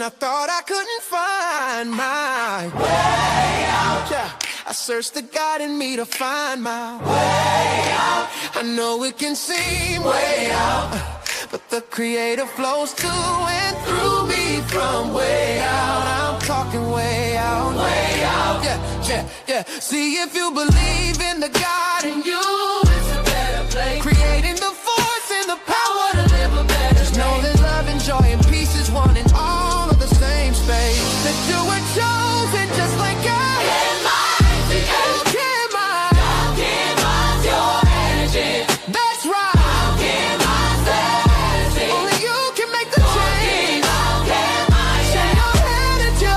I thought I couldn't find my way out. Yeah, I searched the God in me to find my way out. I know it can seem way out, but the Creator flows to and through me from way out. I'm talking way out, way out. Yeah. See, if you believe in the God in you, it's a better place. Creating the force and the power to live a better. Just know that love and joy and peace is one in all of the same space. That you were chosen just like God. Your energy. That's right. Only you can make the change. Shake your head at you.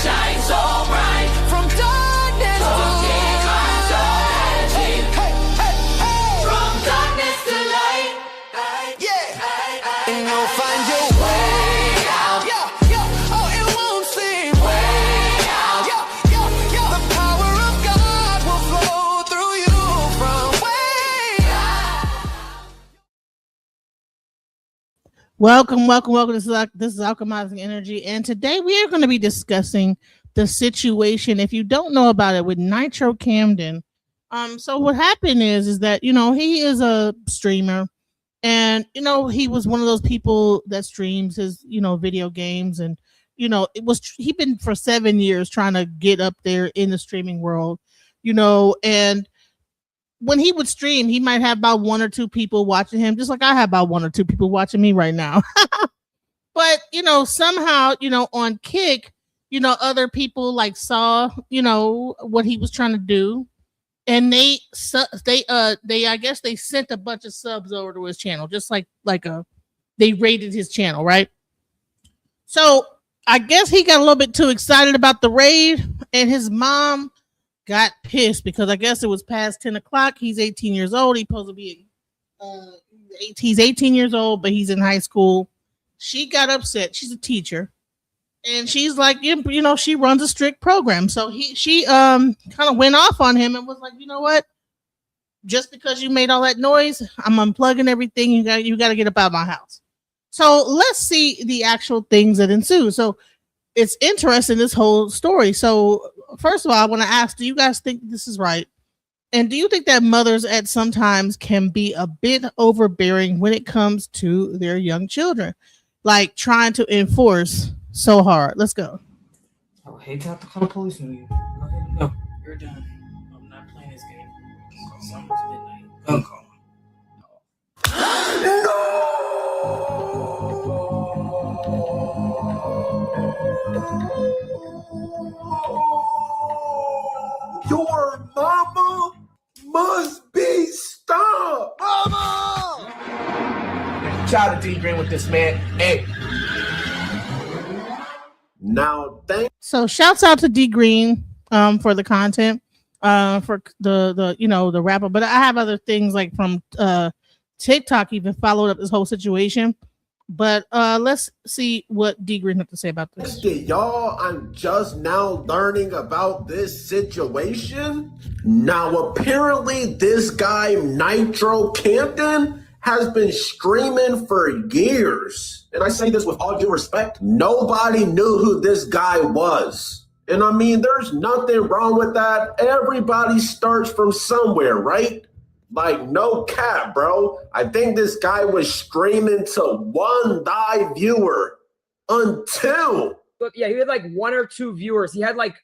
Shine so bright from darkness to light. From darkness to light. Yeah. And you'll find your way out. Yeah. Oh, it won't seem way out. Yeah. The power of God will flow through you from way out. Welcome. This is Alchemizing Energy, and today we are going to be discussing the situation, if you don't know about it, with Nitro Camden. So what happened is that he is a streamer, and he was one of those people that streams his video games, and he'd been for 7 years trying to get up there in the streaming world, and when he would stream, he might have about one or two people watching him, just like I have about one or two people watching me right now. But somehow on Kick, other people like saw what he was trying to do, and they I guess they sent a bunch of subs over to his channel, just like they raided his channel, right? So I guess he got a little bit too excited about the raid, and his mom got pissed because I guess it was past 10 o'clock. He's 18 years old. He's supposed to be he's 18 years old, but he's in high school. She got upset. She's a teacher, and she's like, she runs a strict program. So she kind of went off on him and was like, you know what? Just because you made all that noise, I'm unplugging everything. You got to get up out of my house. So let's see the actual things that ensue. So it's interesting, this whole story. So first of all, I want to ask, do you guys think this is right? And do you think that mothers at sometimes can be a bit overbearing when it comes to their young children? Like trying to enforce so hard. Let's go. I would hate to have to call the police on you. No, you're done. I'm not playing this game. It's almost midnight. Don't call him. Your mama must be stopped. Mama! Shout out to D Green with this, man. Hey. Now, So shouts out to D Green for the content, for the rapper. But I have other things like from TikTok even followed up this whole situation. But let's see what D Green had to say about this. y'all, I'm just now learning about this situation. Now, apparently, this guy, Nitro Camden, has been streaming for years. And I say this with all due respect. Nobody knew who this guy was. And I mean, there's nothing wrong with that. Everybody starts from somewhere, right? Like, no cap, bro. I think this guy was streaming to one live viewer until. But yeah, he had like one or two viewers. He had like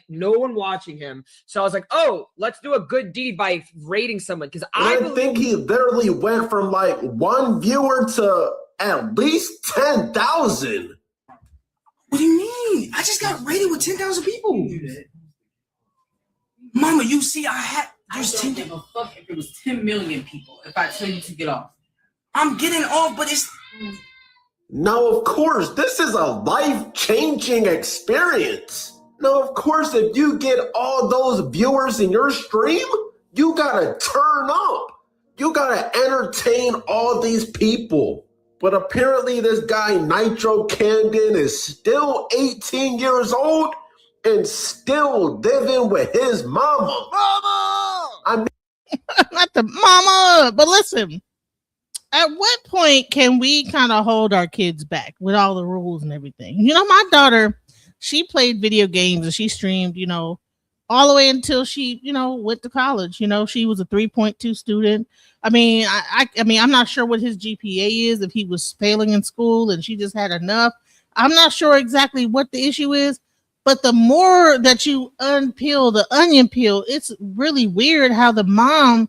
no one watching him. So I was like, oh, let's do a good deed by raiding someone. Because I think he literally went from like one viewer to at least 10,000. What do you mean? I just got raided with 10,000 people. Mama, you see, I don't give a fuck if it was 10 million people. If I tell you to get off, I'm getting off, but it's. Now, of course, this is a life-changing experience. Now, of course, if you get all those viewers in your stream, you gotta turn up. You gotta entertain all these people. But apparently this guy, Nitro Camden, is still 18 years old and still living with his mama. Not the mama, but listen, At what point can we kind of hold our kids back with all the rules and everything? You know, my daughter, she played video games and she streamed, you know, all the way until she, you know, went to college. You know, she was a 3.2 student. I mean, I mean, I'm not sure what his GPA is, if he was failing in school and she just had enough. I'm not sure exactly what the issue is, but the more that you unpeel the onion peel, it's really weird how the mom,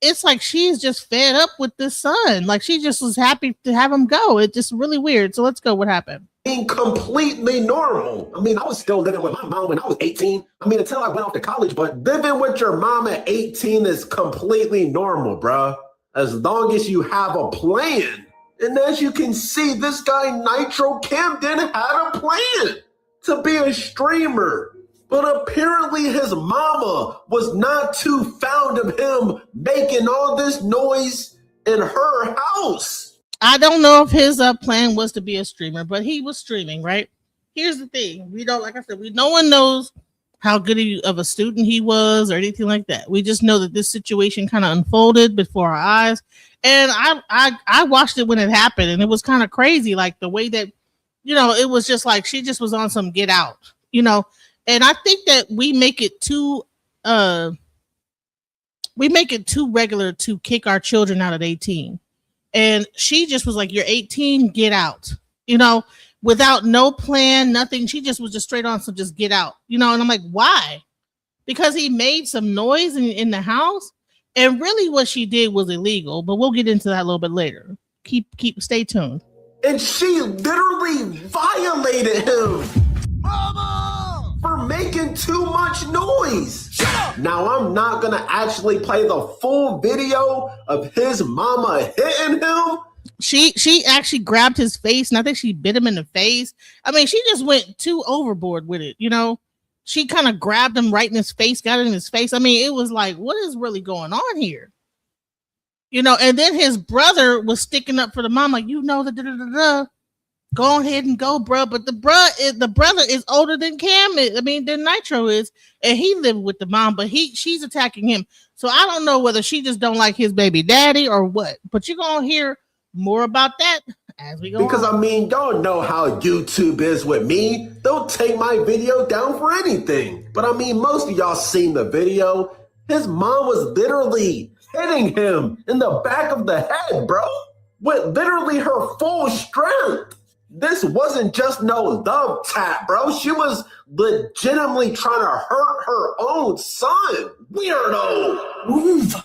it's like she's just fed up with this son. Like she just was happy to have him go. It's just really weird. So let's go. What happened? Being completely normal. I mean, I was still living with my mom when I was 18. I mean, until I went off to college, but living with your mom at 18 is completely normal, bruh. As long as you have a plan. And as you can see, this guy Nitro Camden had a plan to be a streamer. But apparently his mama was not too fond of him making all this noise in her house. I don't know if his plan was to be a streamer, but he was streaming, right? Here's the thing. We don't, like I said, no one knows how good of a student he was or anything like that. We just know that this situation kind of unfolded before our eyes. And I watched it when it happened, and it was kind of crazy. Like the way that, you know, it was just like she just was on some get out, you know. And I think that we make it too regular to kick our children out at 18. And she just was like, you're 18, get out, you know, without no plan, nothing. She just was just straight on some just get out, you know. And I'm like, why? Because he made some noise in the house. And really what she did was illegal, but we'll get into that a little bit later. Stay tuned. And she literally violated him. Mama! For making too much noise. Shut up! Now, I'm not going to actually play the full video of his mama hitting him. She actually grabbed his face, and I think she bit him in the face. I mean, she just went too overboard with it, you know? She kind of grabbed him right in his face, got it in his face. I mean, it was like, what is really going on here? You know, and then his brother was sticking up for the mom, like, you know, go ahead and go, bro. But the brother is older than Cam is, than Nitro is, and he lived with the mom, but she's attacking him. So I don't know whether she just don't like his baby daddy or what, but you're gonna hear more about that as we go because on. I mean, y'all know how YouTube is with me. They'll take my video down for anything. But I mean, most of y'all seen the video. His mom was literally hitting him in the back of the head, bro, with literally her full strength. This wasn't just no love tap, bro. She was legitimately trying to hurt her own son. Weirdo. Move.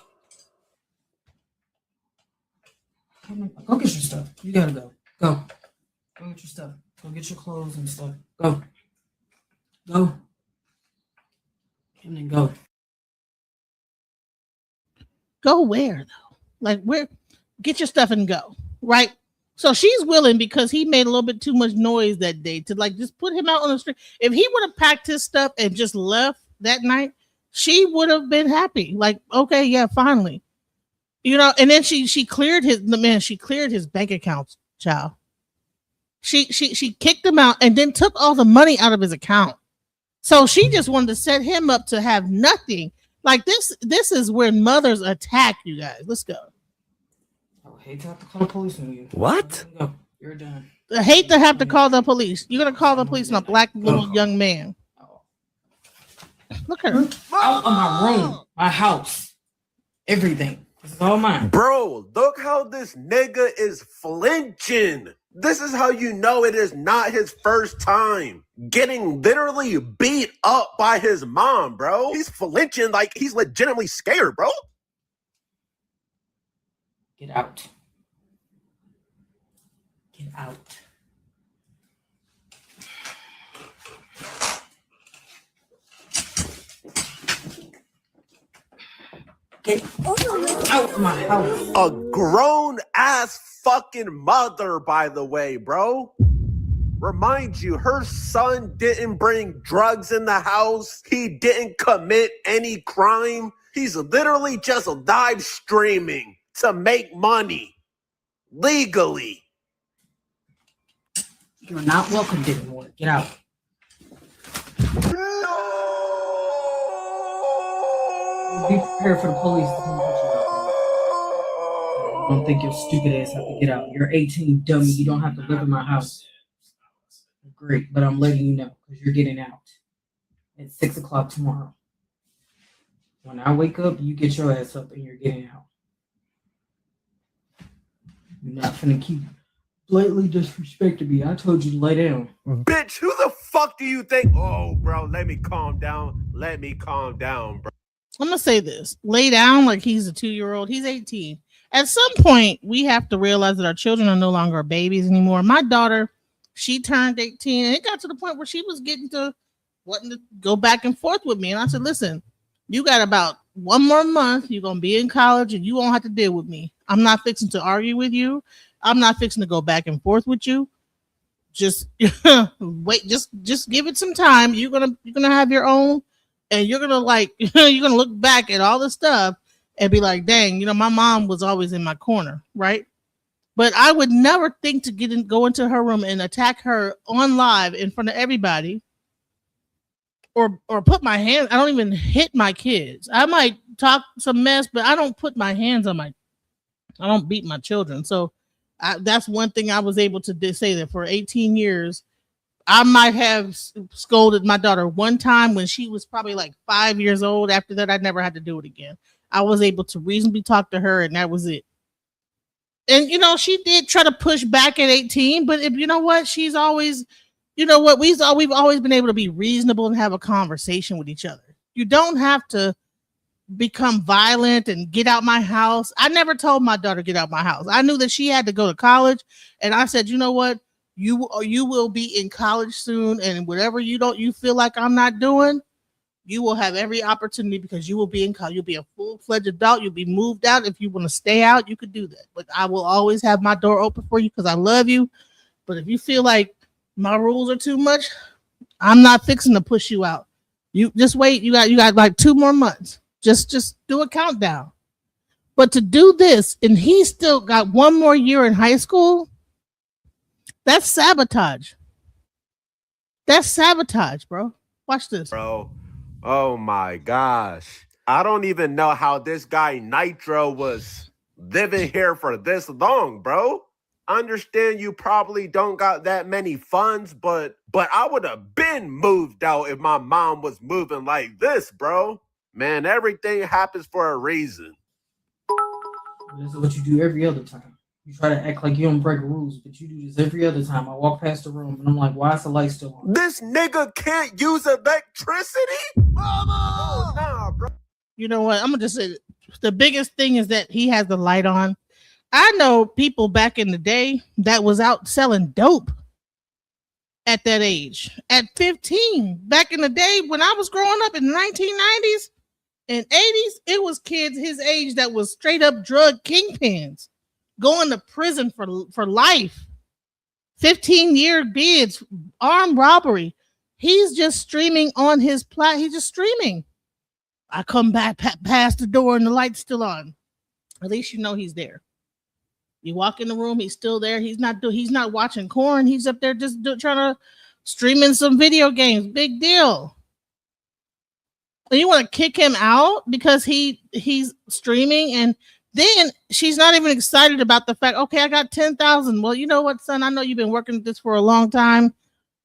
Go get your stuff. You gotta go. Go get your stuff. Go get your clothes and stuff. Go. And then go. Go where though? Like where? Get your stuff and go. Right? So she's willing because he made a little bit too much noise that day to like just put him out on the street. If he would have packed his stuff and just left that night, she would have been happy. Like, okay, yeah, finally. You know, and then she cleared his bank accounts, child. She kicked him out and then took all the money out of his account. So she just wanted to set him up to have nothing. Like this is where mothers attack you guys. Let's go. I hate to have to call the police on you. What? Go. You're done. I hate to have to call the police. You're gonna call the police on a black little young man. Look at her. Out of my room, my house, everything. This is all mine. Bro, look how this nigga is flinching. This is how you know it is not his first time getting literally beat up by his mom, bro. He's flinching like he's legitimately scared, bro. Get out. Get out. Get out of my house. A grown ass fucking mother, by the way, bro. Remind you, her son didn't bring drugs in the house. He didn't commit any crime. He's literally just live streaming to make money legally. You're not welcome anymore. Get out. No! Be prepared for the police to come get you. I don't think your stupid ass have to get out. You're 18, dummy. You don't have to live in my house. Great, but I'm letting you know because you're getting out at 6 o'clock tomorrow. When I wake up, you get your ass up and you're getting out. You're not finna keep blatantly disrespecting me. I told you to lay down. Bitch, who the fuck do you think? Oh, bro, let me calm down. Let me calm down, bro. I'm gonna say this: lay down like he's a 2-year-old. He's 18. At some point, we have to realize that our children are no longer babies anymore. My daughter, she turned 18, and it got to the point where she was wanting to go back and forth with me. And I said, "Listen, you got about 1 more month. You're gonna be in college, and you won't have to deal with me. I'm not fixing to argue with you. I'm not fixing to go back and forth with you. Just wait. Just give it some time. You're gonna have your own." And you're gonna you're gonna look back at all this stuff and be like, dang, my mom was always in my corner, right? But I would never think to go into her room and attack her on live in front of everybody, or put my hand. I don't even hit my kids. I might talk some mess, but I don't put my hands on I don't beat my children. So that's one thing I was able to say, that for 18 years. I might have scolded my daughter one time when she was probably like 5 years old. After that, I never had to do it again. I was able to reasonably talk to her, and that was it. And, she did try to push back at 18, but you know what? She's always, we've always been able to be reasonable and have a conversation with each other. You don't have to become violent and get out my house. I never told my daughter get out my house. I knew that she had to go to college, and I said, you know what? You will be in college soon, and whatever you feel like I'm not doing, you will have every opportunity, because you will be in college. You'll be a full-fledged adult. You'll be moved out. If you want to stay out, you could do that. But I will always have my door open for you because I love you. But if you feel like my rules are too much, I'm not fixing to push you out. You just wait. You got like 2 more months. Just do a countdown. But to do this, and he still got 1 more year in high school. That's sabotage. That's sabotage, bro. Watch this. Bro, oh my gosh. I don't even know how this guy Nitro was living here for this long, bro. I understand you probably don't got that many funds, but I would have been moved out if my mom was moving like this, bro. Man, everything happens for a reason. This is what you do every other time. You try to act like you don't break rules, but you do this every other time. I walk past the room and I'm like, why is the light still on? This nigga can't use electricity? Mama! Oh, nah, bro. You know what? I'm going to just say the biggest thing is that he has the light on. I know people back in the day that was out selling dope at that age. At 15, back in the day when I was growing up in the 1990s and 80s, it was kids his age that was straight up drug kingpins. Going to prison for life. 15-year bids, armed robbery. He's just streaming on his he's just streaming. I come back past the door and the light's still on. At least you know he's there. You walk in the room, he's still there. He's not watching corn. He's up there just trying to streaming some video games. Big deal. And you want to kick him out because he's streaming, and then she's not even excited about the fact, okay, I got 10,000. Well, you know what, son? I know you've been working at this for a long time.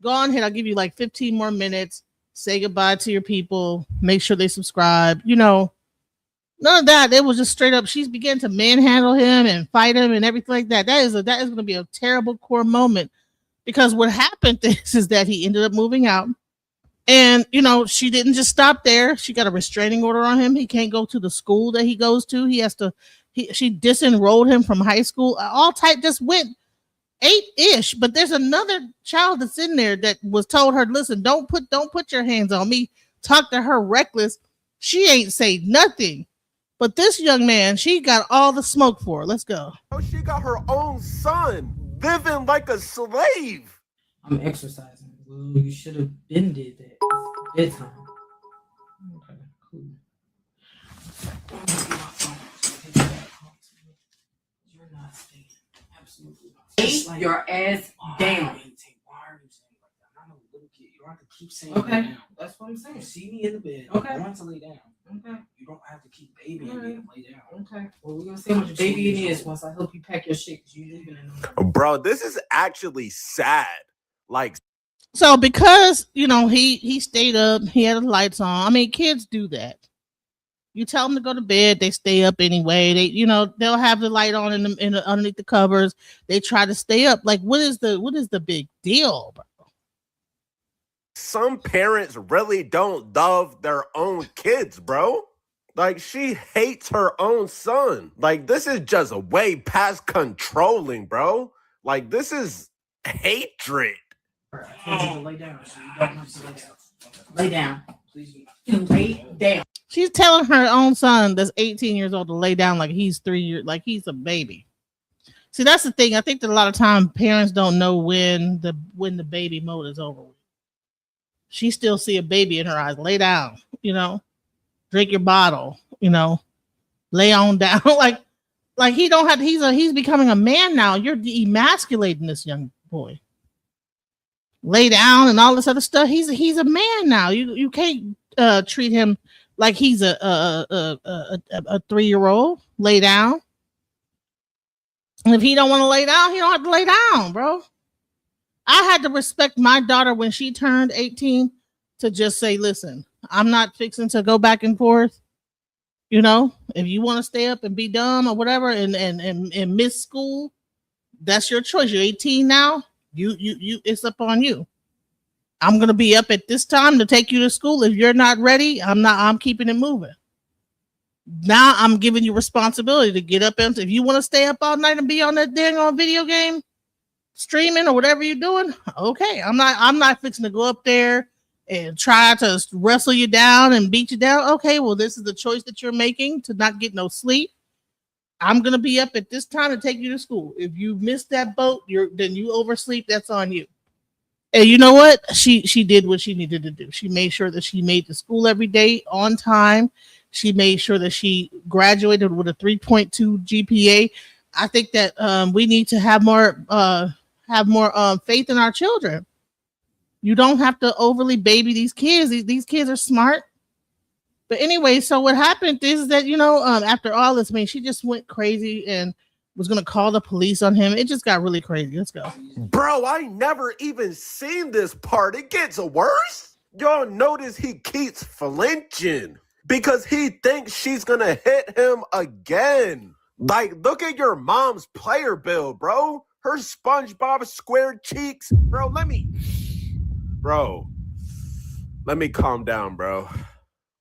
Go on ahead. I'll give you like 15 more minutes. Say goodbye to your people. Make sure they subscribe. None of that. It was just straight up. She's began to manhandle him and fight him and everything like that. That is going to be a terrible core moment, because what happened is that he ended up moving out. And, she didn't just stop there. She got a restraining order on him. He can't go to the school that he goes to. She disenrolled him from high school. All type just went 8-ish. But there's another child that's in there that was told her, listen, don't put your hands on me. Talk to her reckless. She ain't say nothing. But this young man, she got all the smoke for her. Let's go. She got her own son living like a slave. I'm exercising. Well, you should have been did that. It's bedtime. Okay, cool. You're not staying. Absolutely not. Lay your ass down. Why are you saying like that? I'm a little kid. You don't have to keep saying okay. That's what I'm saying. You see me in the bed. Okay. I want to lay down. Okay. You don't have to keep babying me and lay down. Okay. Well, we're gonna see how much baby it is once I help you pack your shit because you leaving in the morning. Bro, this is actually sad. Like, So because he stayed up, he had the lights on. I mean, kids do that. You tell them to go to bed, they stay up anyway. They'll have the light on in the underneath the covers. They try to stay up. Like, what is the big deal, bro? some parents really don't love their own kids, bro. Like, she hates her own son. Like, this is just way past controlling, bro. Like, this is hatred. I told you to lay down, so you don't have to lay down. Lay down. Please lay down. She's telling her own son that's 18 years old to lay down like he's 3 years, like he's a baby. See, that's the thing. I think that a lot of time parents don't know when the baby mode is over. She still see a baby in her eyes. Lay down, drink your bottle, lay on down. like he don't have. He's becoming a man now. You're emasculating this young boy. Lay down and all this other stuff. He's a man now. You can't treat him like he's a 3-year-old. Lay down. And if he don't want to lay down, he don't have to lay down, bro. I had to respect my daughter when she turned 18 to just say, listen, I'm not fixing to go back and forth. If you want to stay up and be dumb or whatever and miss school, that's your choice. You're 18 now. You it's up on you. I'm gonna be up at this time to take you to school. If you're not ready, I'm keeping it moving. Now I'm giving you responsibility to get up and if you want to stay up all night and be on that dang on video game, streaming or whatever you're doing, okay. I'm not fixing to go up there and try to wrestle you down and beat you down. Okay, well, this is the choice that you're making to not get no sleep. I'm gonna be up at this time to take you to school. If you miss that boat, then you oversleep. That's on you. And you know what? She did what she needed to do. She made sure that she made the school every day on time. She made sure that she graduated with a 3.2 GPA. I think that we need to have more faith in our children. You don't have to overly baby these kids. These kids are smart. But anyway, so what happened is that, after all this, she just went crazy and was going to call the police on him. It just got really crazy. Let's go. Bro, I never even seen this part. It gets worse. Y'all notice he keeps flinching because he thinks she's going to hit him again. Like, look at your mom's player build, bro. Her SpongeBob square cheeks. Bro, let me calm down, bro.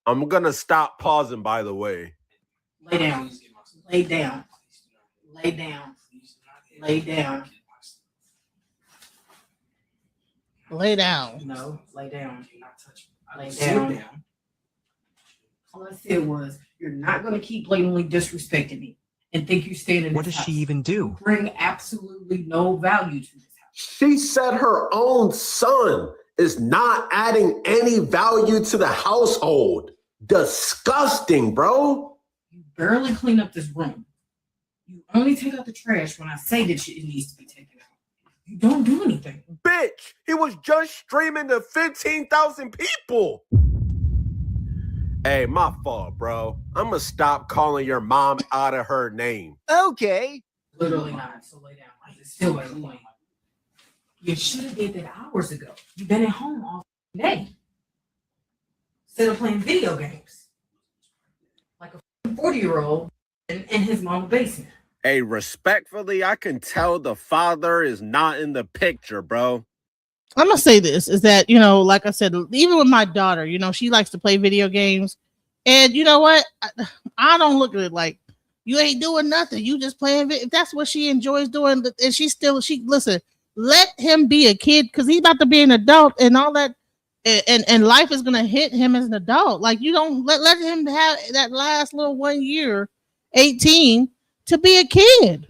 I'm going to stop pausing, by the way. Lay down. Lay down. Lay down. Lay down. Lay down. No, lay down. Lay down. All I said was, you're not going to keep blatantly disrespecting me and think you stand in this house. What does she even do? You bring absolutely no value to this house. She said her own son is not adding any value to the household. Disgusting, bro. You barely clean up this room. You only take out the trash when I say that it needs to be taken out. You don't do anything. Bitch, he was just streaming to 15,000 people. Hey, my fault, bro. I'm gonna stop calling your mom out of her name. Okay. Literally not. So lay down. It's still ain't clean. You should have did that hours ago. You've been at home all day. Instead of playing video games. Like a 40-year-old in his mom's basement. Hey, respectfully, I can tell the father is not in the picture, bro. I'm going to say this, is that, like I said, even with my daughter, she likes to play video games. And you know what? I don't look at it like, you ain't doing nothing. You just playing. If that's what she enjoys doing, and listen, let him be a kid because he's about to be an adult and all that. And life is gonna hit him as an adult. Like, you don't let him have that last little 1 year, 18, to be a kid.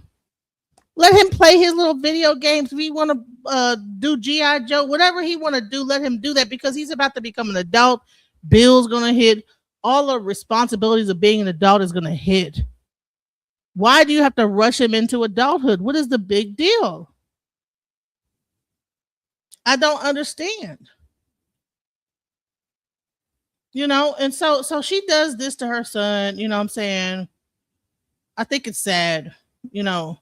Let him play his little video games. If he want to do G.I. Joe, whatever he want to do, let him do that because he's about to become an adult. Bill's gonna hit. All the responsibilities of being an adult is gonna hit. Why do you have to rush him into adulthood? What is the big deal? I don't understand. You know, and so she does this to her son, you know what I'm saying? I think it's sad, you know.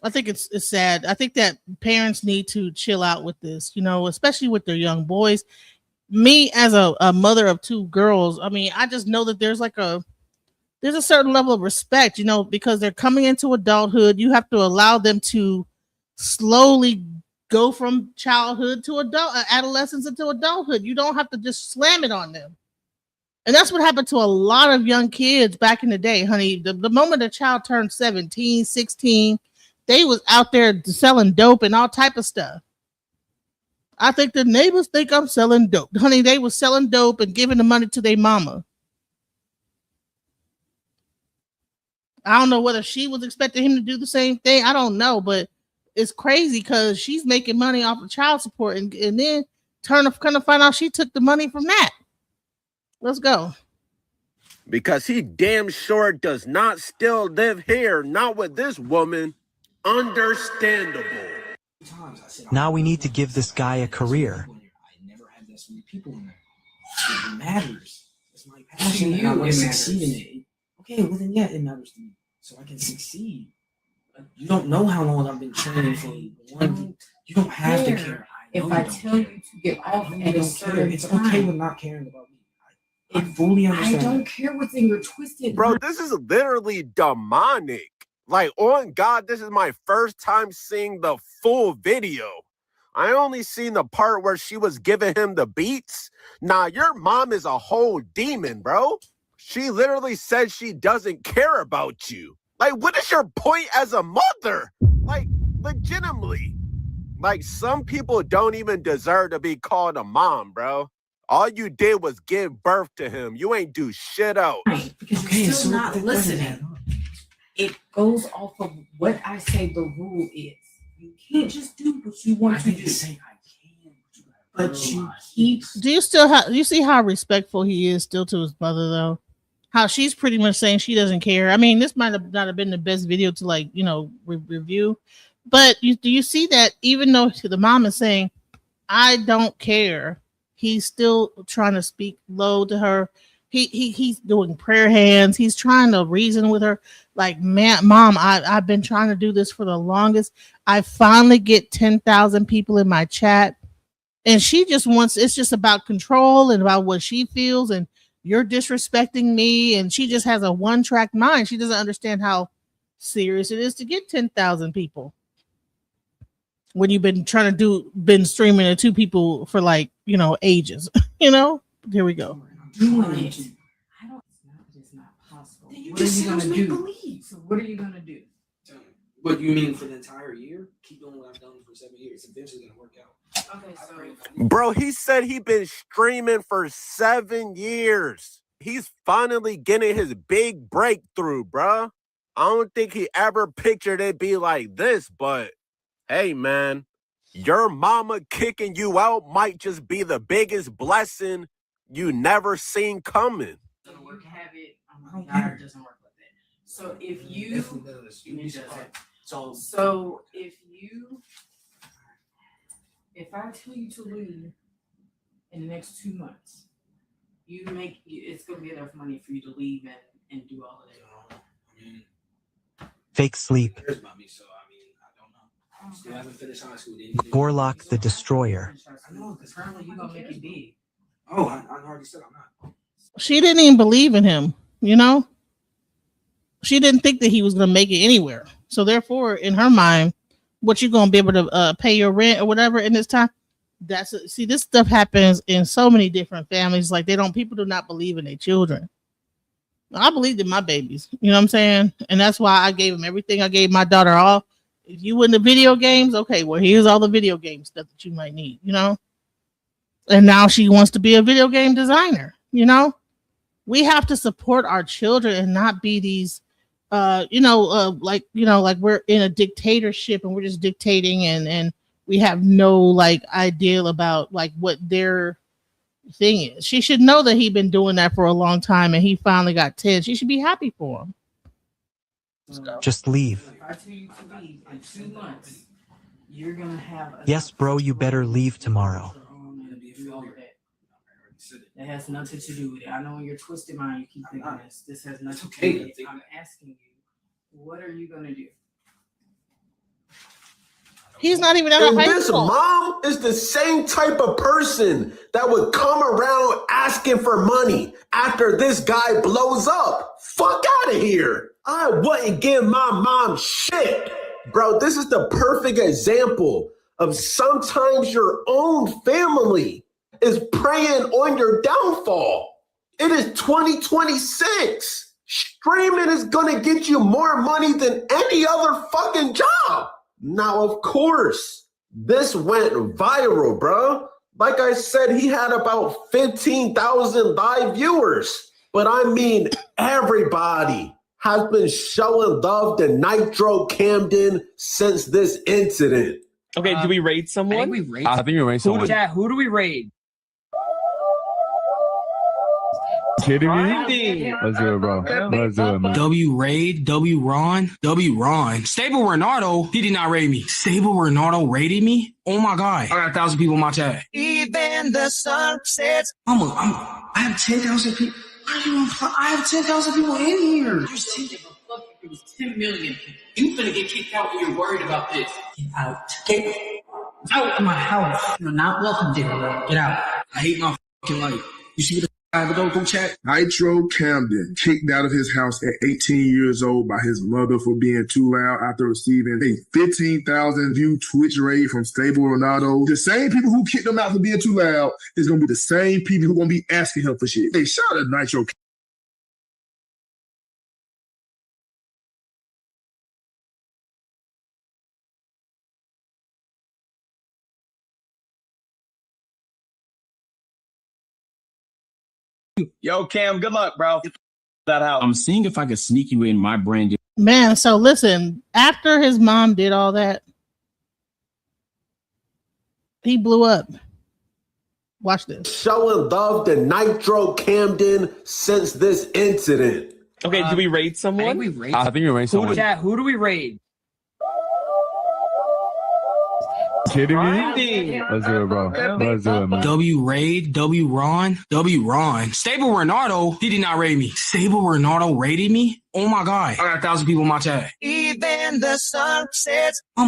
I think it's sad. I think that parents need to chill out with this, you know, especially with their young boys. Me as a mother of two girls, I mean, I just know that there's a certain level of respect, you know, because they're coming into adulthood. You have to allow them to slowly go from childhood to adolescence into adulthood. You don't have to just slam it on them. And that's what happened to a lot of young kids back in the day, honey. The moment a child turned 17, 16, they was out there selling dope and all type of stuff. I think the neighbors think I'm selling dope. Honey, they was selling dope and giving the money to their mama. I don't know whether she was expecting him to do the same thing. I don't know, but it's crazy because she's making money off of child support and then kind of find out she took the money from that. Let's go. Because he damn sure does not still live here, not with this woman. Understandable. Now we need to give this guy a career. I never had this many people in there. It matters. It's my passion. And I want to succeed in it. Okay, well then yeah, it matters to me. So I can succeed. You don't know how long I've been training for one. You don't have to care. If I tell you to get off at a certain it's time, okay with not caring about me. I fully understand. I don't care what's in your twisted. Bro, this is literally demonic. Like, on God, this is my first time seeing the full video. I only seen the part where she was giving him the beats. Nah, your mom is a whole demon, bro. She literally said she doesn't care about you. Like, what is your point as a mother? Like, legitimately. Like, some people don't even deserve to be called a mom, bro. All you did was give birth to him. You ain't do shit else. Right, because you're still not listening. It goes off of what I say the rule is. You can't just do what you want to do. Say I can, but you keep. Do you see how respectful he is still to his mother though? How she's pretty much saying she doesn't care. I mean, this might have not have been the best video to like, you know, review, but do you see that even though the mom is saying, I don't care, he's still trying to speak low to her. He's doing prayer hands. He's trying to reason with her. Like, man, mom, I've been trying to do this for the longest. I finally get 10,000 people in my chat. And she just wants, it's just about control and about what she feels. And you're disrespecting me. And she just has a one-track mind. She doesn't understand how serious it is to get 10,000 people. When you've been been streaming to two people for like, you know, ages, you know, here we go. Doing it. It's not possible. What are you gonna do? So what are you gonna do? What you mean for the entire year? Keep doing what I've done for 7 years. It's eventually gonna work out. Okay, so Bro, he said he been streaming for 7 years. He's finally getting his big breakthrough, bro. I don't think he ever pictured it be like this, but hey, man, your mama kicking you out might just be the biggest blessing you never seen coming. doesn't work. Have it. It doesn't work like that. So if you, so if I tell you to leave in the next 2 months, it's gonna be enough money for you to leave and do all of that. I mean, Fake sleep. cares about me, so I mean, I don't know. Still haven't finished high school. Gorlock the Destroyer. I know, because Apparently you gonna make it big. oh, I already said I'm not. She didn't even believe in him, you know? She didn't think that he was going to make it anywhere. So therefore, in her mind, what you going to be able to pay your rent or whatever in this time? See, this stuff happens in so many different families. Like people do not believe in their children. I believed in my babies, you know what I'm saying? And that's why I gave them everything. I gave my daughter all. If you win the video games, okay, well, here's all the video game stuff that you might need, you know? And now she wants to be a video game designer, you know? We have to support our children and not be these, like we're in a dictatorship and we're just dictating and we have no like ideal about like what their thing is. She should know that he's been doing that for a long time and he finally got 10. She should be happy for him. Just leave. If I tell you to leave in 2 months, you're gonna have. Yes, bro, you better leave tomorrow. That has nothing to do with it. I know in your twisted mind you keep thinking this. This has nothing to do with it. I'm asking you, what are you gonna do? He's not even out of And high this school. mom is the same type of person that would come around asking for money after this guy blows up. Fuck out of here. I wouldn't give my mom shit. Bro, this is the perfect example of sometimes your own family is preying on your downfall. It is 2026. Streaming is gonna get you more money than any other fucking job. Now, of course, this went viral, bro. Like I said, he had about 15,000 live viewers. But I mean, everybody has been showing love to Nitro Camden since this incident. Okay, do we raid someone? I think we raid. I think we raid someone. Who do we raid? Kidding me? Let's do it, bro. Let's do it, man. W raid, W Ron. Stable Renardo, he did not raid me. Stable Renardo raided me? Oh my God. I got 1,000 people in my chat. Even the sun sets. I have 10,000 people. I have 10,000 people in here. There's 10 people. Fuck, it was 10 million people. You finna get kicked out and you're worried about this. Get out. Get out of my house. You're not welcome there. Get out. I hate my fucking life. You see what the I have a go chat? Nitro Camden, kicked out of his house at 18 years old by his mother for being too loud after receiving a 15,000 view Twitch raid from Stable Ronaldo. The same people who kicked him out for being too loud is going to be the same people who going to be asking him for shit. Hey, shout out to Nitro Camden. Yo, Cam, good luck, bro. That house. I'm seeing if I can sneak you in my brand. Man, so listen, after his mom did all that, he blew up. Watch this. Showing love to Nitro Camden since this incident. Okay, do we raid someone? I think we raid. I think we raid someone. Who do we raid? Kidding me? Let's do it, bro. Let's do it, man. W raid, W Ron. Stable Renardo, he did not raid me. Stable Renardo raided me? Oh my God. I got 1,000 people in my chat. Even the sun sets. I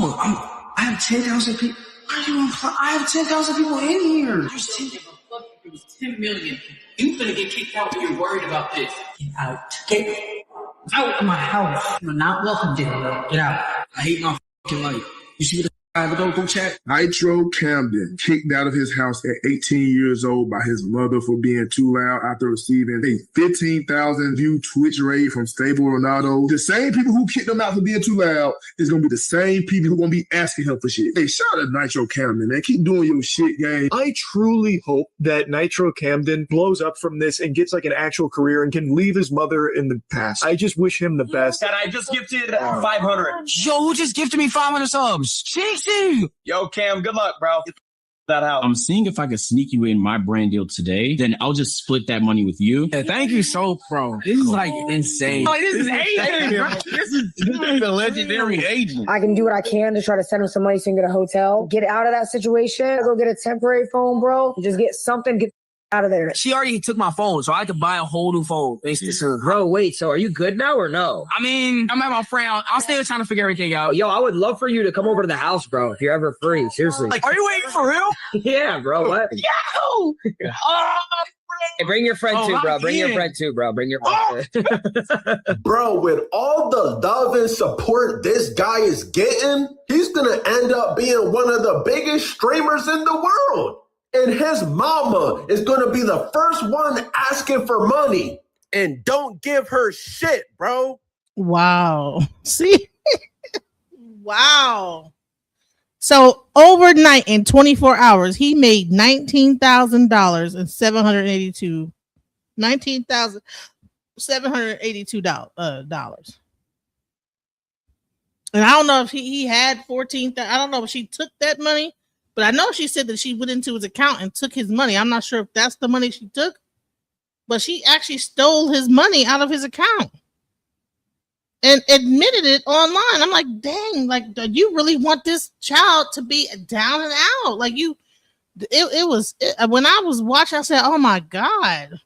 have 10,000 people. I have 10,000 people in here. There's 10 people. Fuck, it was 10 million people. You finna get kicked out and you're worried about this. Get out. Get out of my house. You're not welcome there. Get out. I hate my fucking life. You see what the I have a go chat? Nitro Camden, kicked out of his house at 18 years old by his mother for being too loud after receiving a 15,000 view Twitch raid from Stable Ronaldo. The same people who kicked him out for being too loud is going to be the same people who going to be asking him for shit. Hey, shout out to Nitro Camden, man. Keep doing your shit, gang. I truly hope that Nitro Camden blows up from this and gets like an actual career and can leave his mother in the past. I just wish him the best. And I just gifted 500. Yo, who just gifted me 500 subs? Yo, Cam, good luck, bro. That house. I'm seeing if I can sneak you in my brand deal today. Then I'll just split that money with you. Yeah, thank you so, bro. This is like insane. Like, this is agent. This is a legendary agent. I can do what I can to try to send him some money so he can get a hotel. Get out of that situation. Go get a temporary phone, bro. Just get something. Get out of there. She already took my phone, so I had to buy a whole new phone. Bro, wait, so are you good now or no? I mean, I'm at my friend. I'm still trying to figure everything out. Yo, I would love for you to come over to the house, bro, if you're ever free. Seriously. Like, are you waiting for real? Yeah, bro. What? Yo! Hey, bring your friend too, bro. Bring your friend too, bro. Bring your friend. Bro, with all the love and support this guy is getting, he's going to end up being one of the biggest streamers in the world. And his mama is going to be the first one asking for money. And don't give her shit, bro. Wow. See? Wow. So overnight in 24 hours, he made $19,000 and $782. And I don't know if he had 14,000. I don't know if she took that money. But I know she said that she went into his account and took his money. I'm not sure if that's the money she took, but she actually stole his money out of his account and admitted it online. I'm like, dang, like, do you really want this child to be down and out? Like, you When I was watching, I said, "Oh my God,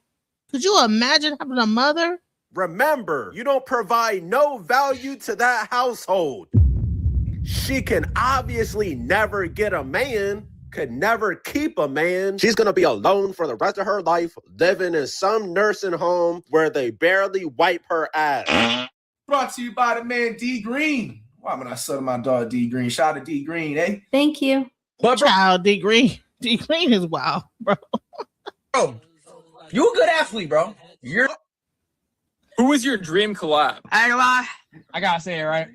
could you imagine having a mother?" Remember, you don't provide no value to that household. She can obviously never get a man, could never keep a man. She's going to be alone for the rest of her life, living in some nursing home where they barely wipe her ass. Brought to you by the man D Green. Why would I sell my dog D Green? Shout out to D Green, eh? Thank you. But child, D Green. D Green is wild, bro. Bro, you a good athlete, bro. Who was your dream collab? I ain't gonna lie. I gotta say it, right?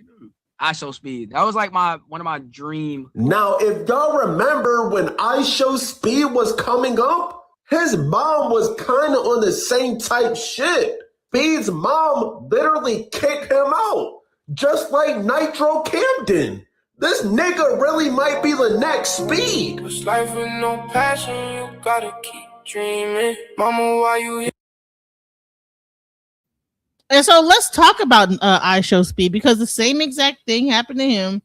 I Show Speed. That was like one of my dream. Now, if y'all remember when I Show Speed was coming up, his mom was kind of on the same type shit. Speed's mom literally kicked him out, just like Nitro Camden. This nigga really might be the next Speed. This life with no passion, you gotta keep dreaming. Mama, why you here? And so let's talk about I Show Speed, because the same exact thing happened to him.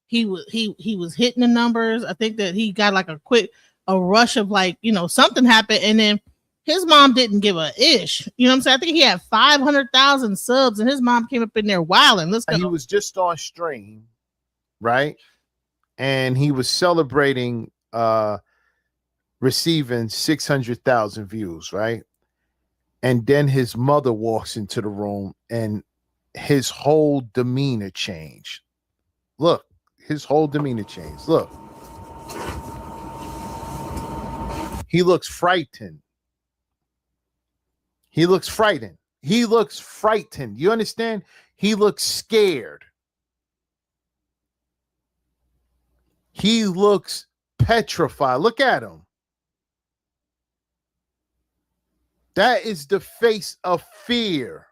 He was hitting the numbers. I think that he got like a rush of like, something happened, and then his mom didn't give a ish. You know what I'm saying? I think he had 500,000 subs, and his mom came up in there wilding. Let's go. He was just on stream, right? And he was celebrating receiving 600,000 views, right? And then his mother walks into the room and his whole demeanor changed. Look, his whole demeanor changed. Look. He looks frightened. He looks frightened. He looks frightened. You understand? He looks scared. He looks petrified. Look at him. That is the face of fear.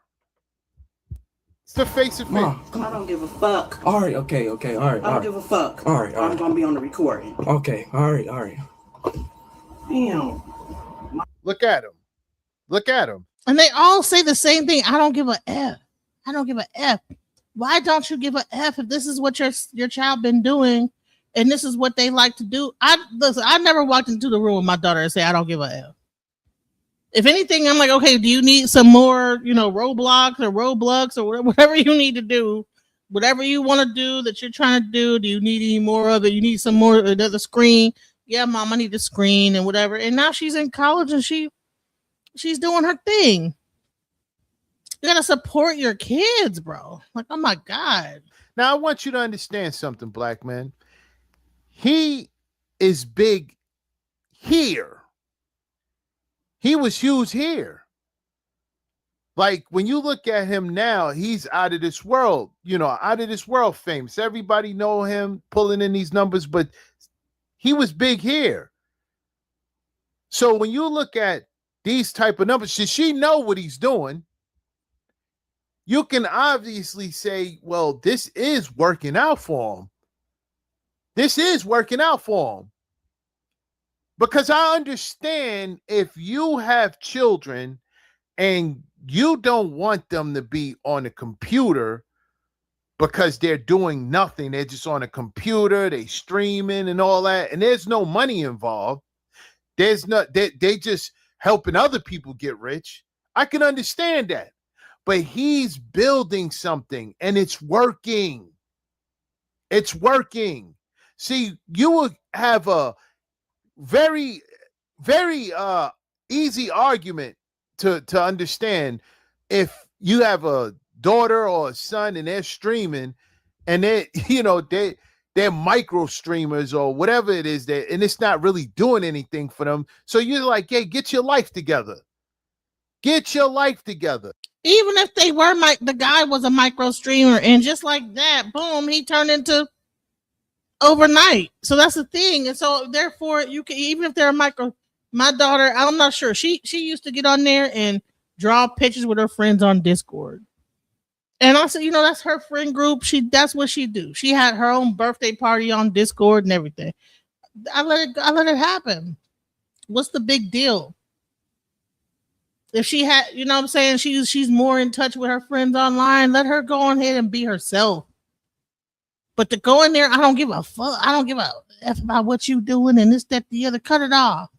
It's the face of fear. Mom, I don't give a fuck. All right, okay, all right. I don't give a fuck. All right, I'm gonna be on the recording. Okay, all right. Damn. Look at him. Look at him. And they all say the same thing. I don't give a F. I don't give a F. Why don't you give a F if this is what your child been doing and this is what they like to do? I never walked into the room with my daughter and say, I don't give a F. If anything, I'm like, okay, do you need some more, Roblox or whatever you need to do, whatever you want to do that you're trying to do. Do you need any more of it? You need some more, another screen. Yeah, mom, I need the screen and whatever. And now she's in college and she's doing her thing. You got to support your kids, bro. Like, oh my God. Now I want you to understand something, black man. He is big here. He was huge here. Like when you look at him now, he's out of this world, out of this world famous. Everybody know him pulling in these numbers, but he was big here. So when you look at these type of numbers, should she know what he's doing? You can obviously say, well, this is working out for him. This is working out for him. Because I understand if you have children and you don't want them to be on a computer because they're doing nothing. They're just on a computer, they streaming and all that, and there's no money involved. There's not, they just helping other people get rich. I can understand that. But he's building something and it's working. It's working. See, you will have a very, very easy argument to understand if you have a daughter or a son and they're streaming and they're micro streamers or whatever it is, and it's not really doing anything for them. So you're like, hey, get your life together. Get your life together. Even if they were the guy was a micro streamer, and just like that, boom, he turned into overnight. So that's the thing. And so therefore you can, even if they're a micro, my daughter, I'm not sure. She used to get on there and draw pictures with her friends on Discord. And I said, that's her friend group. That's what she do. She had her own birthday party on Discord and everything. I let it happen. What's the big deal? If she had, what I'm saying, she's more in touch with her friends online, let her go on ahead and be herself. But to go in there, I don't give a fuck. I don't give a F about what you doing and this, that, the other. Cut it off.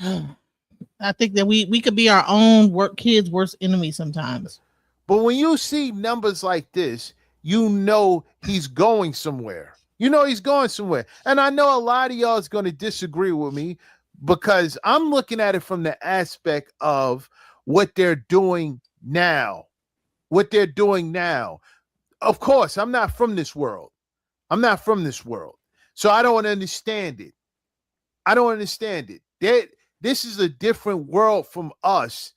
I think that we could be our own kids' worst enemy sometimes. But when you see numbers like this, you know he's going somewhere. You know he's going somewhere. And I know a lot of y'all is going to disagree with me because I'm looking at it from the aspect of what they're doing now. What they're doing now. Of course, I'm not from this world. I'm not from this world. So I don't understand it. I don't understand it. This is a different world from us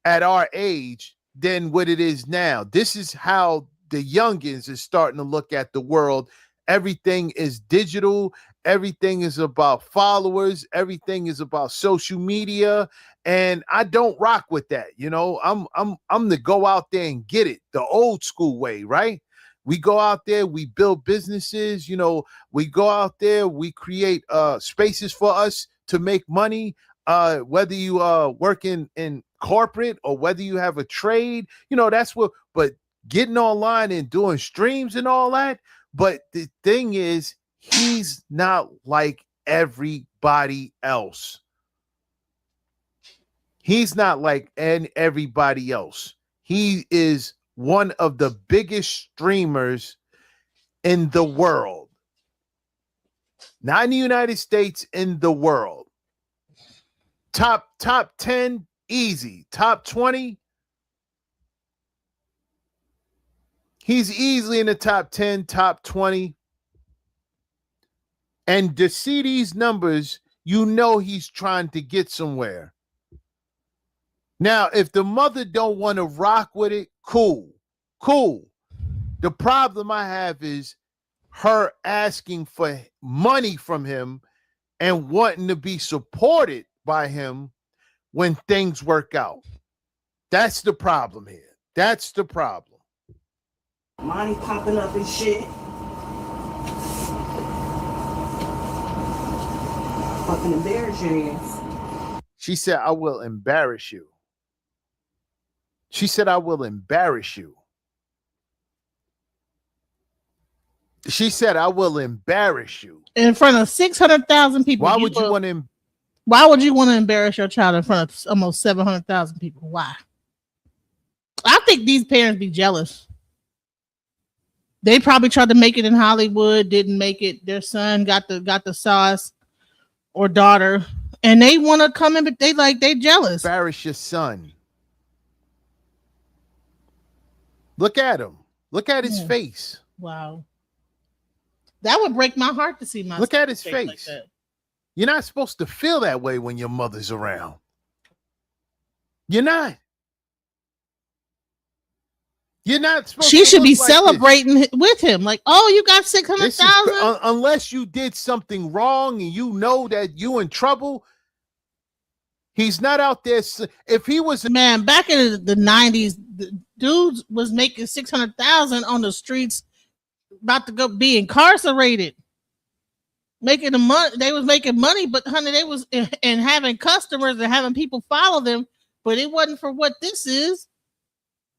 at our age than what it is now. This is how the youngins is starting to look at the world. Everything is digital. Everything is about followers. Everything is about social media. And I don't rock with that. You know, I'm to go out there and get it the old school way, right? We go out there, we build businesses, you know, we go out there, we create spaces for us to make money, whether you work in corporate or whether you have a trade, you know, that's what, but getting online and doing streams and all that. But the thing is, he's not like everybody else. He's not like everybody else. He is one of the biggest streamers in the world. Not in the United States, in the world. Top 10, easy. Top 20. He's easily in the top 10, top 20. And to see these numbers, you know he's trying to get somewhere. Now, if the mother don't want to rock with it, cool. The problem I have is her asking for money from him and wanting to be supported by him when things work out. That's the problem here. That's the problem. Money popping up and shit. Fucking embarrass your ass. She said, I will embarrass you. She said, I will embarrass you. She said, I will embarrass you. In front of 600,000 people. Why would you want to? Why would you want to embarrass your child in front of almost 700,000 people? Why? I think these parents be jealous. They probably tried to make it in Hollywood, didn't make it. Their son got the sauce or daughter, and they want to come in, but they jealous. Embarrass your son. Look at him. Look at his face. Wow. That would break my heart to see my. Look at his face. like that. You're not supposed to feel that way when your mother's around. You're not. You're not supposed She to should be look like celebrating with him. Like, oh, you got 600,000. Unless you did something wrong and you know that you in trouble. He's not out there. If he was man back in the 90s, the dudes was making 600,000 on the streets, about to go be incarcerated, making the money. They was making money, but honey, they was and having customers and having people follow them. But it wasn't for what this is.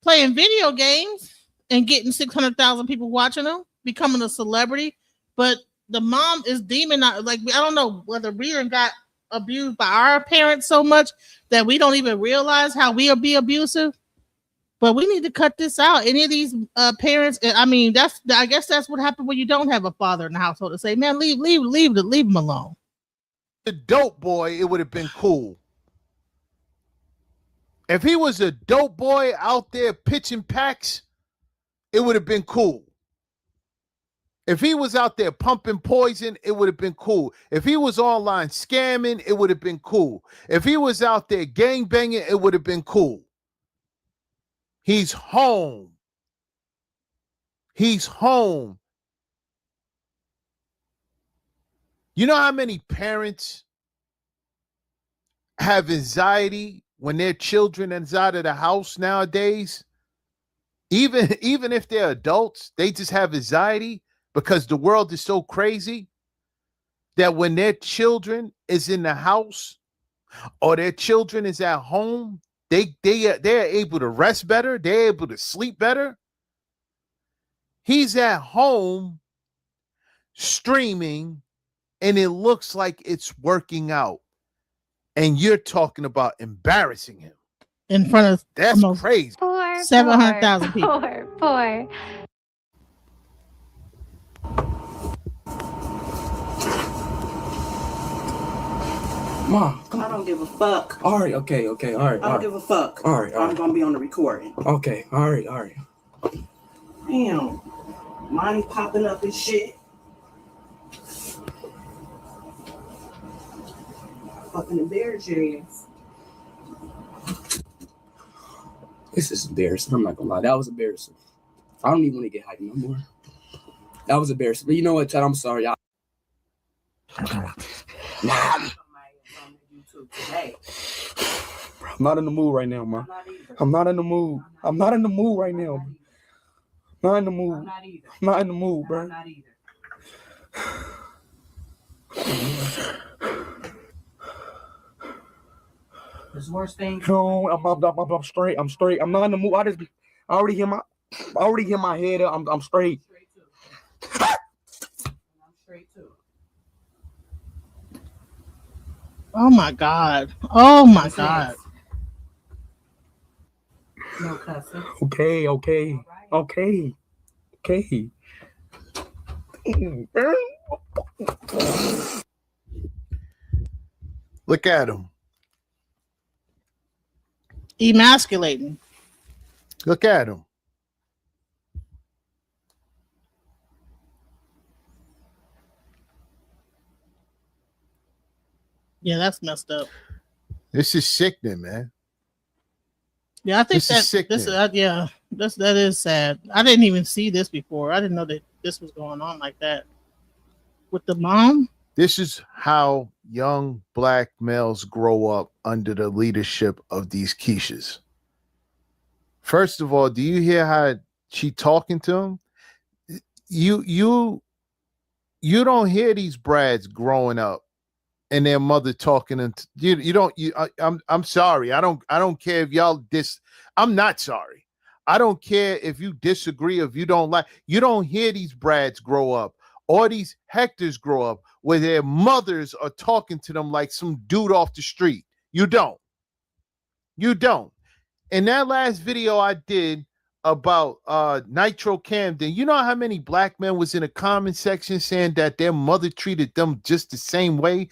Playing video games and getting 600,000 people watching them, becoming a celebrity. But the mom is demonized. Like, I don't know whether we got abused by our parents so much that we don't even realize how we'll be abusive. But we need to cut this out. Any of these parents, I mean, I guess that's what happened when you don't have a father in the household to say, man, leave them alone. The dope boy, it would have been cool. If he was a dope boy out there pitching packs, it would have been cool. If he was out there pumping poison, it would have been cool. If he was online scamming, it would have been cool. If he was out there gangbanging, it would have been cool. He's home. He's home. You know how many parents have anxiety when their children is out of the house nowadays? Even if they're adults, they just have anxiety because the world is so crazy that when their children is in the house or their children is at home, they're able to rest better. They're able to sleep better. He's at home streaming and it looks like it's working out. And you're talking about embarrassing him in front of that's crazy. 700,000 people. Poor. Mom, I don't give a fuck. all right, okay, all right. I don't give a fuck. All right, I'm gonna be on the recording. Okay, all right. Damn. Money popping up and shit. Fucking embarrass your ass. This is embarrassing. I'm not gonna lie. That was embarrassing. I don't even want to get hyped no more. That was embarrassing. But you know what, Chad? I'm sorry. I'm not in the mood right now, man. I'm not in the mood. I'm not in the mood right now. Not in the mood. I'm not in the mood, bro. There's worse things. No, I'm straight. I'm straight. I'm not in the mood. I already hear my head up. I'm straight. I'm straight too. Oh my God. Oh my God. No cussing. Okay. Look at him. Emasculating. Look at him. Yeah, that's messed up. This is sickening, man. Yeah, I think This is sickening. that is sad. I didn't even see this before. I didn't know that this was going on like that with the mom. This is how young black males grow up under the leadership of these Keishas. First of all, do you hear how she talking to him? You don't hear these brads growing up and their mother talking and I'm sorry. I don't care if y'all I'm not sorry. I don't care if you disagree, if you don't like, you don't hear these brads grow up or these Hectors grow up where their mothers are talking to them like some dude off the street. You don't. In that last video I did about Nitro Camden, you know how many black men was in the comment section saying that their mother treated them just the same way,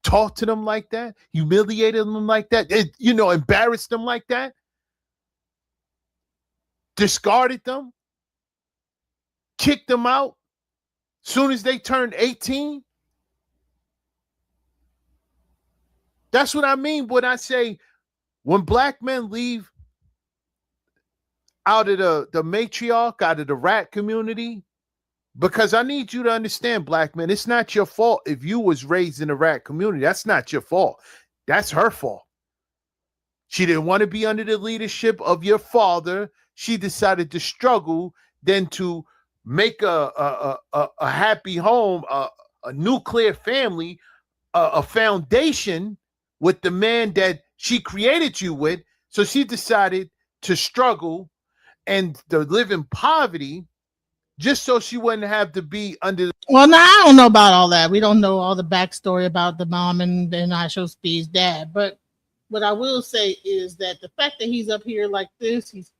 talked to them like that, humiliated them like that, embarrassed them like that, discarded them, kicked them out soon as they turned 18. That's what I mean when I say when black men leave out of the matriarch, out of the rat community, because I need you to understand, black men, it's not your fault if you was raised in the rat community. That's not your fault. That's her fault. She didn't want to be under the leadership of your father. She decided to struggle, then to make a happy home, a nuclear family, a foundation with the man that she created you with. So she decided to struggle and to live in poverty just so she wouldn't have to be under. Well, now I don't know about all that. We don't know all the backstory about the mom and I Show Speed's dad. But what I will say is that the fact that he's up here like this, he's,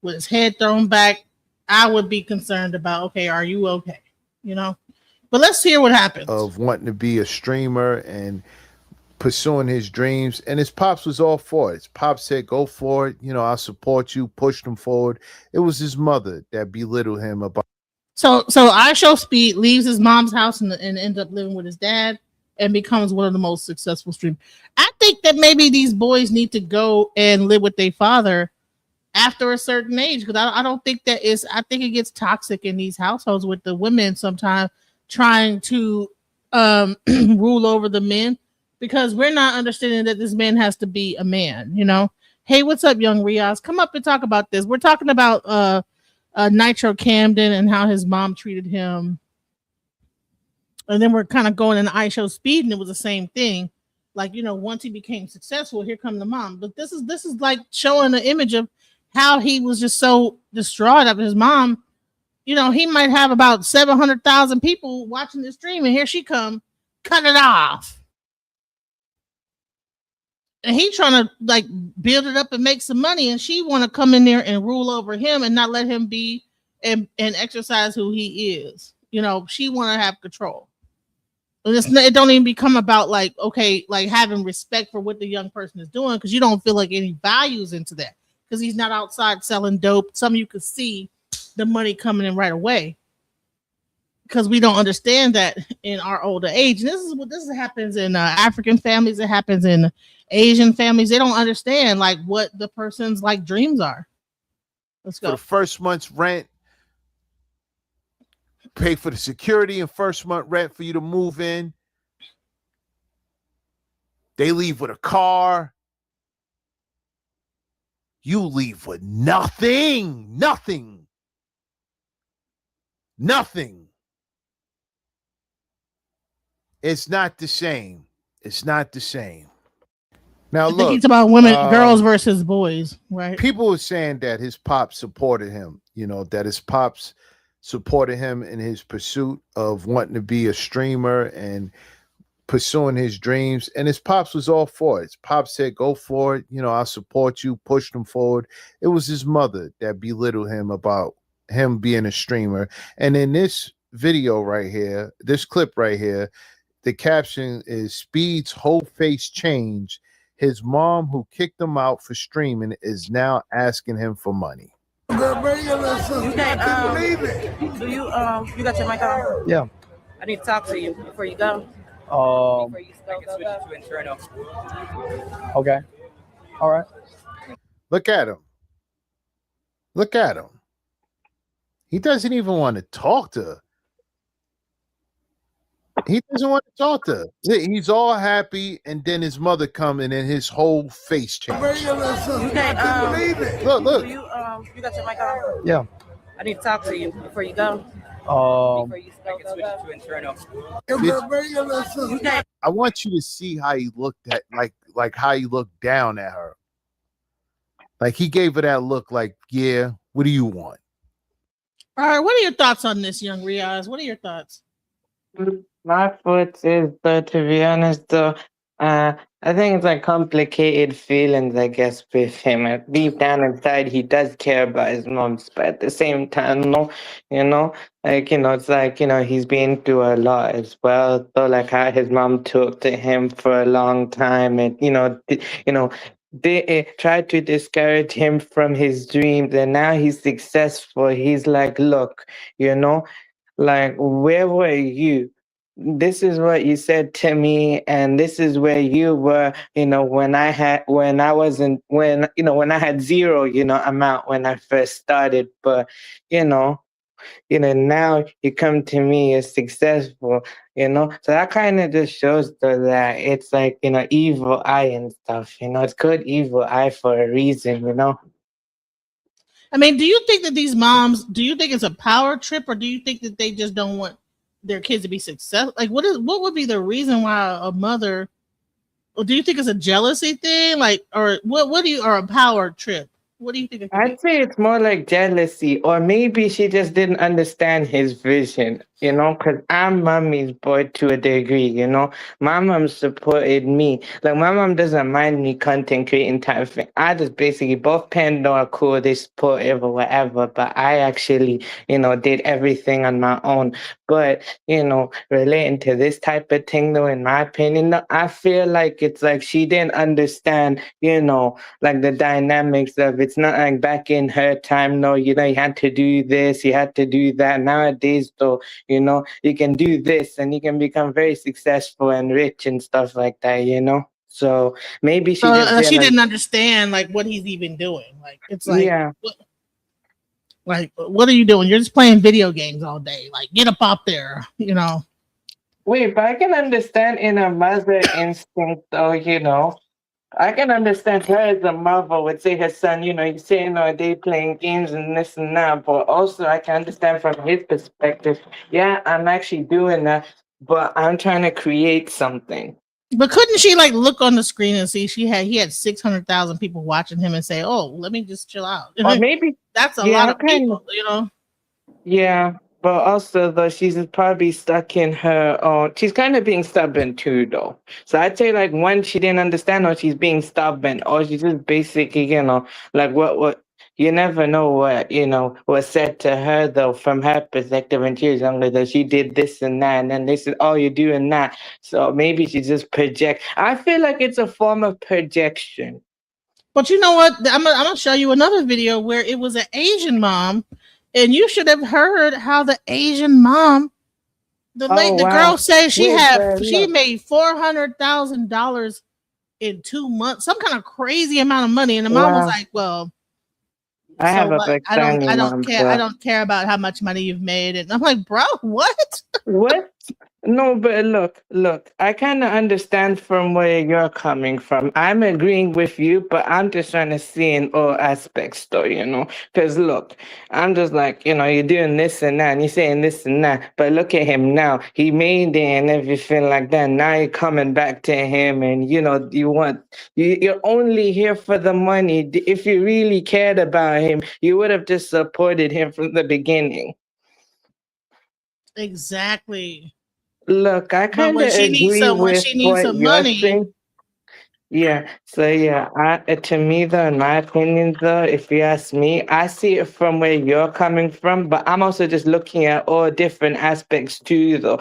with his head thrown back, I would be concerned about, okay, are you okay? But let's hear what happens. Of wanting to be a streamer and pursuing his dreams, and his pops was all for it. His pops said, go for it, I'll support you, pushed him forward. It was his mother that belittled him about. So I Show Speed leaves his mom's house and ends up living with his dad and becomes one of the most successful streamers. I think that maybe these boys need to go and live with their father after a certain age, because I don't think I think it gets toxic in these households with the women sometimes trying to rule over the men, because we're not understanding that this man has to be a man, Hey, what's up, young Riaz? Come up and talk about this. We're talking about Nitro Camden and how his mom treated him. And then we're kind of going in I Show Speed, and it was the same thing. Like, once he became successful, here come the mom. But this is like showing an image of how he was just so distraught of his mom. You know, he might have about 700,000 people watching this stream, and here she come, cut it off. And he trying to like build it up and make some money, and she want to come in there and rule over him and not let him be and exercise who he is. You know, she want to have control. And it don't even become about like, okay, like having respect for what the young person is doing, because you don't feel like any values into that, because he's not outside selling dope. Some of you could see the money coming in right away, because we don't understand that in our older age. And this happens in African families. It happens in Asian families. They don't understand like what the person's like dreams are. Let's go. For the first month's rent, pay for the security and first month rent for you to move in. They leave with a car. You leave with nothing. It's not the same. Now I think look, he's about women, girls versus boys, right? People were saying that his pops supported him, you know, that his pops supported him in his pursuit of wanting to be a streamer and pursuing his dreams. And his pops was all for it. His pops said, go for it. You know, I'll support you, pushed him forward. It was his mother that belittled him about him being a streamer. And in this video right here, this clip right here, the caption is Speed's whole face changed. His mom, who kicked him out for streaming, is now asking him for money. Okay, do you you got your mic on? Yeah. I need to talk to you before you go. Before you go. Okay. All right. Look at him. He doesn't even want to talk to her. He's all happy, and then his mother come and then his whole face changed. Okay, Look. You got your mic on? Yeah. I need to talk to you before you go. Before you go. I want you to see how he looked at, like how he looked down at her. Like he gave her that look like, yeah, what do you want? All right, what are your thoughts on this, young Riaz? What are your thoughts? My thoughts is, though, to be honest, though, I think it's like complicated feelings, I guess, with him. Deep down inside, he does care about his moms, but at the same time, no, it's like, he's been through a lot as well. So, like how his mom talked to him for a long time, and they tried to discourage him from his dreams, and now he's successful. He's like, look, like, where were you? This is what you said to me, and this is where you were, when I had zero, amount when I first started. But, now you come to me as successful, So that kind of just shows that it's like, evil eye and stuff, It's called evil eye for a reason, I mean, do you think that these moms, do you think it's a power trip, or do you think that they just don't want their kids to be successful? Like, what would be the reason why a mother, or do you think it's a jealousy thing? Like, or or a power trip? What do you think? I'd say it's more like jealousy, or maybe she just didn't understand his vision, because I'm mommy's boy to a degree, My mom supported me. Like, my mom doesn't mind me content creating type of thing. I just basically, both parents are cool, they supportive or whatever, but I actually, did everything on my own. But, relating to this type of thing, though, in my opinion, I feel like it's like she didn't understand, like the dynamics of it. It's not like back in her time, no, you had to do this, you had to do that. Nowadays, though, you can do this and you can become very successful and rich and stuff like that, So maybe she she didn't understand like what he's even doing. Like, it's like, yeah. What are you doing? You're just playing video games all day. Like, get up out there, Wait, but I can understand in a mother instinct, though, I can understand her as a mother would say her son, he's sitting all day playing games and this and that. But also I can understand from his perspective, yeah, I'm actually doing that, but I'm trying to create something. But couldn't she like look on the screen and see he had 600,000 people watching him and say, "Oh, let me just chill out." Or maybe, That's a yeah, lot I of kind of, people, you know. yeah. But also, though, she's probably stuck in her own. She's kind of being stubborn too, though. So I'd say, like, one, she didn't understand, or she's being stubborn, or she's just basically, like what. You never know what was said to her though from her perspective when she was younger that she did this and that, and then they said, "Oh, you're doing that." So maybe she just project. I feel like it's a form of projection. But you know what? I'm gonna show you another video where it was an Asian mom, and you should have heard how the Asian mom, the girl said she made $400,000 in 2 months, some kind of crazy amount of money, and the mom was like, "Well, I have a Pakistani I mom, don't care. so- I don't care about how much money you've made." And I'm like, "Bro, what?" What? No, but look, I kind of understand from where you're coming from. I'm agreeing with you, but I'm just trying to see in all aspects, though. Because look, I'm just like, you're doing this and that, and you're saying this and that, but look at him now. He made it and everything like that. Now you're coming back to him, and you're only here for the money. If you really cared about him, you would have just supported him from the beginning. Exactly. Look, I kind of agree with what you're saying. Yeah, so yeah, to me though, in my opinion though, if you ask me, I see it from where you're coming from, but I'm also just looking at all different aspects too though,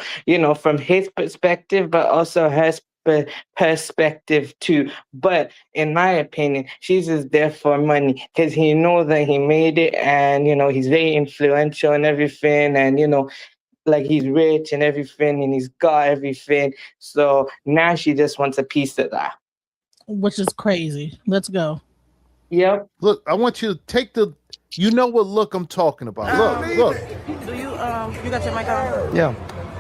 from his perspective, but also her perspective too. But in my opinion, she's just there for money because he knows that he made it, and he's very influential and everything, and like he's rich and everything and he's got everything. So now she just wants a piece of that. Which is crazy. Let's go. Yep. Look, I want you to take what look I'm talking about. Look. Do you got your mic on? Yeah.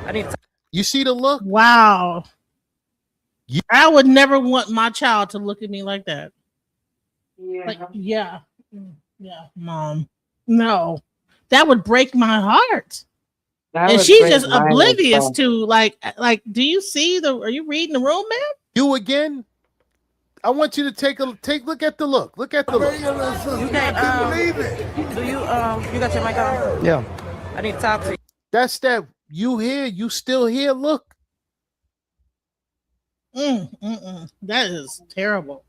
I need. You see the look? Wow. I would never want my child to look at me like that. Yeah. Like, yeah, mom. No, that would break my heart. And she's just oblivious to like. Do you see are you reading the room, man? You again? I want you to take a look at the look. Look at the look. You can't believe it. Do you got your mic on? Yeah. I need to talk to you. That's that. You here? You still here? Look. That is terrible.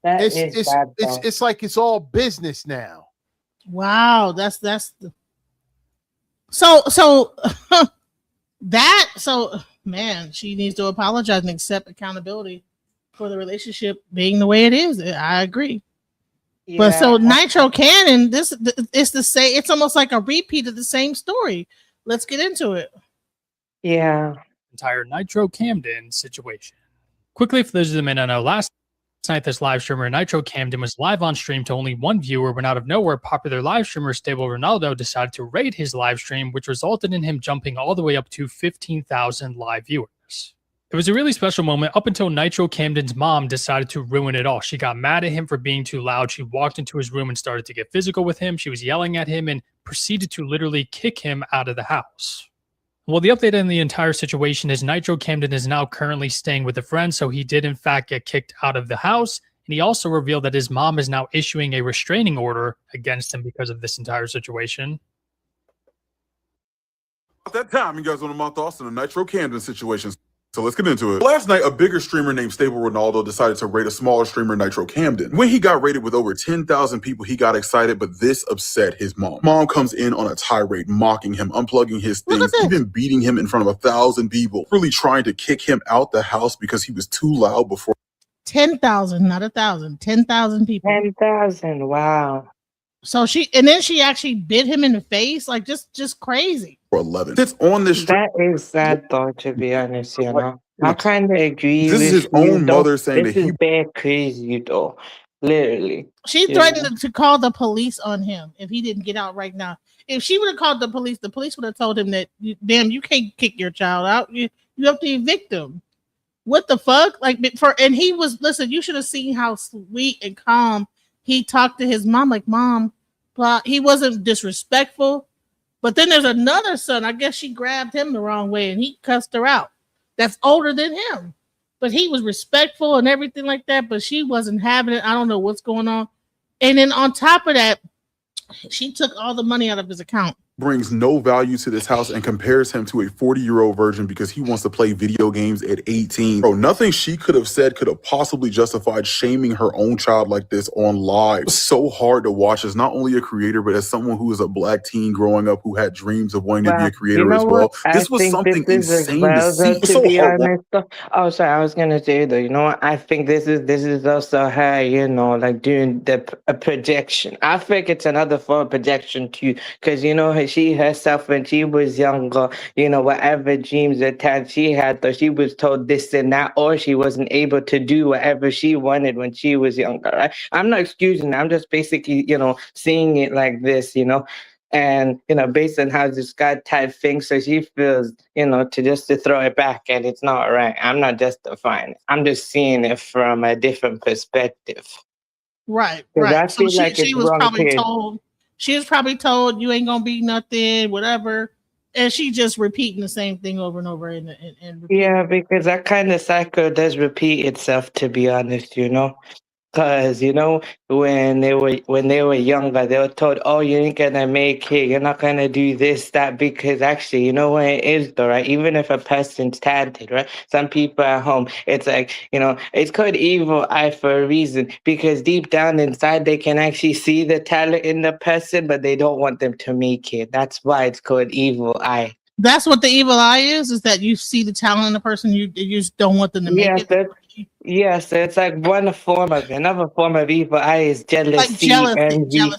It's like it's all business now. Wow, that's so man, she needs to apologize and accept accountability for the relationship being the way it is. I agree. Yeah. But so Nitro Camden, it's the same. It's almost like a repeat of the same story. Let's get into it. Yeah. Entire Nitro Camden situation. Quickly, for those of you that know, last night this live streamer Nitro Camden was live on stream to only one viewer when out of nowhere popular live streamer Stable Ronaldo decided to raid his live stream, which resulted in him jumping all the way up to 15,000 live viewers. It was a really special moment up until Nitro Camden's mom decided to ruin it all. She got mad at him for being too loud. She walked into his room and started to get physical with him. She was yelling at him and proceeded to literally kick him out of the house. Well, the update on the entire situation is Nitro Camden is now currently staying with a friend, so he did in fact get kicked out of the house, and he also revealed that his mom is now issuing a restraining order against him because of this entire situation. At that time, you guys want to my thoughts on the Nitro Camden situation. So let's get into it. Last night, a bigger streamer named Stable Ronaldo decided to raid a smaller streamer, Nitro Camden. When he got raided with over 10,000 people, he got excited, but this upset his mom. Mom comes in on a tirade, mocking him, unplugging his things, even beating him in front of 1,000 people, really trying to kick him out the house because he was too loud before. 10,000, not 1,000. 10,000 people. 10,000. Wow. So she actually bit him in the face, like just crazy. 11. It's on this. That is sad, though. To be honest, I kind of agree. This is his own mother saying that he bad crazy, though. Literally. She threatened to call the police on him if he didn't get out right now. If she would have called the police would have told him that, damn, you can't kick your child out. You have to evict him. What the fuck? And he was, listen, you should have seen how sweet and calm he talked to his mom, like, Mom, blah. He wasn't disrespectful. But then there's another son. I guess she grabbed him the wrong way and he cussed her out. that's older than him. But he was respectful and everything like that, but she wasn't having it. I don't know what's going on. And then on top of that, she took all the money out of his account. Brings no value to this house and compares him to a 40-year-old virgin because he wants to play video games at 18. Bro, nothing she could have said could have possibly justified shaming her own child like this on live. It's so hard to watch as not only a creator, but as someone who is a black teen growing up who had dreams of wanting to be a creator as well. This was something insane to see. It's so hard. Oh, sorry, I was gonna say though, you know what? I think this is also her, you know, like doing a projection. I think it's another form of projection too, because you know she herself when she was younger, you know, whatever dreams that she had, though she was told this and that, or she wasn't able to do whatever she wanted when she was younger. Right? I'm not excusing. I'm just basically, you know, seeing it like this, you know. And, you know, based on how this guy type thinks, so she feels, you know, to throw it back, and it's not right. I'm not justifying it. I'm just seeing it from a different perspective. Right, Because I right. So feel like she it's was wrong probably here. told, she was probably told you ain't gonna be nothing, whatever. And she just repeating the same thing over and over and Yeah, because that kind of cycle does repeat itself, to be honest, you know. Because, you know, when they were younger, they were told, oh, you ain't gonna make it, you're not gonna do this, that, because actually, you know what it is though, right? Even if a person's talented, right? Some people at home, it's like, you know, it's called evil eye for a reason, because deep down inside, they can actually see the talent in the person, but they don't want them to make it. That's why it's called evil eye. that's what the evil eye is that you see the talent in the person, you just don't want them to make it. Yes, it's like one form of another form of evil eye is jealousy, Like jealousy, envy.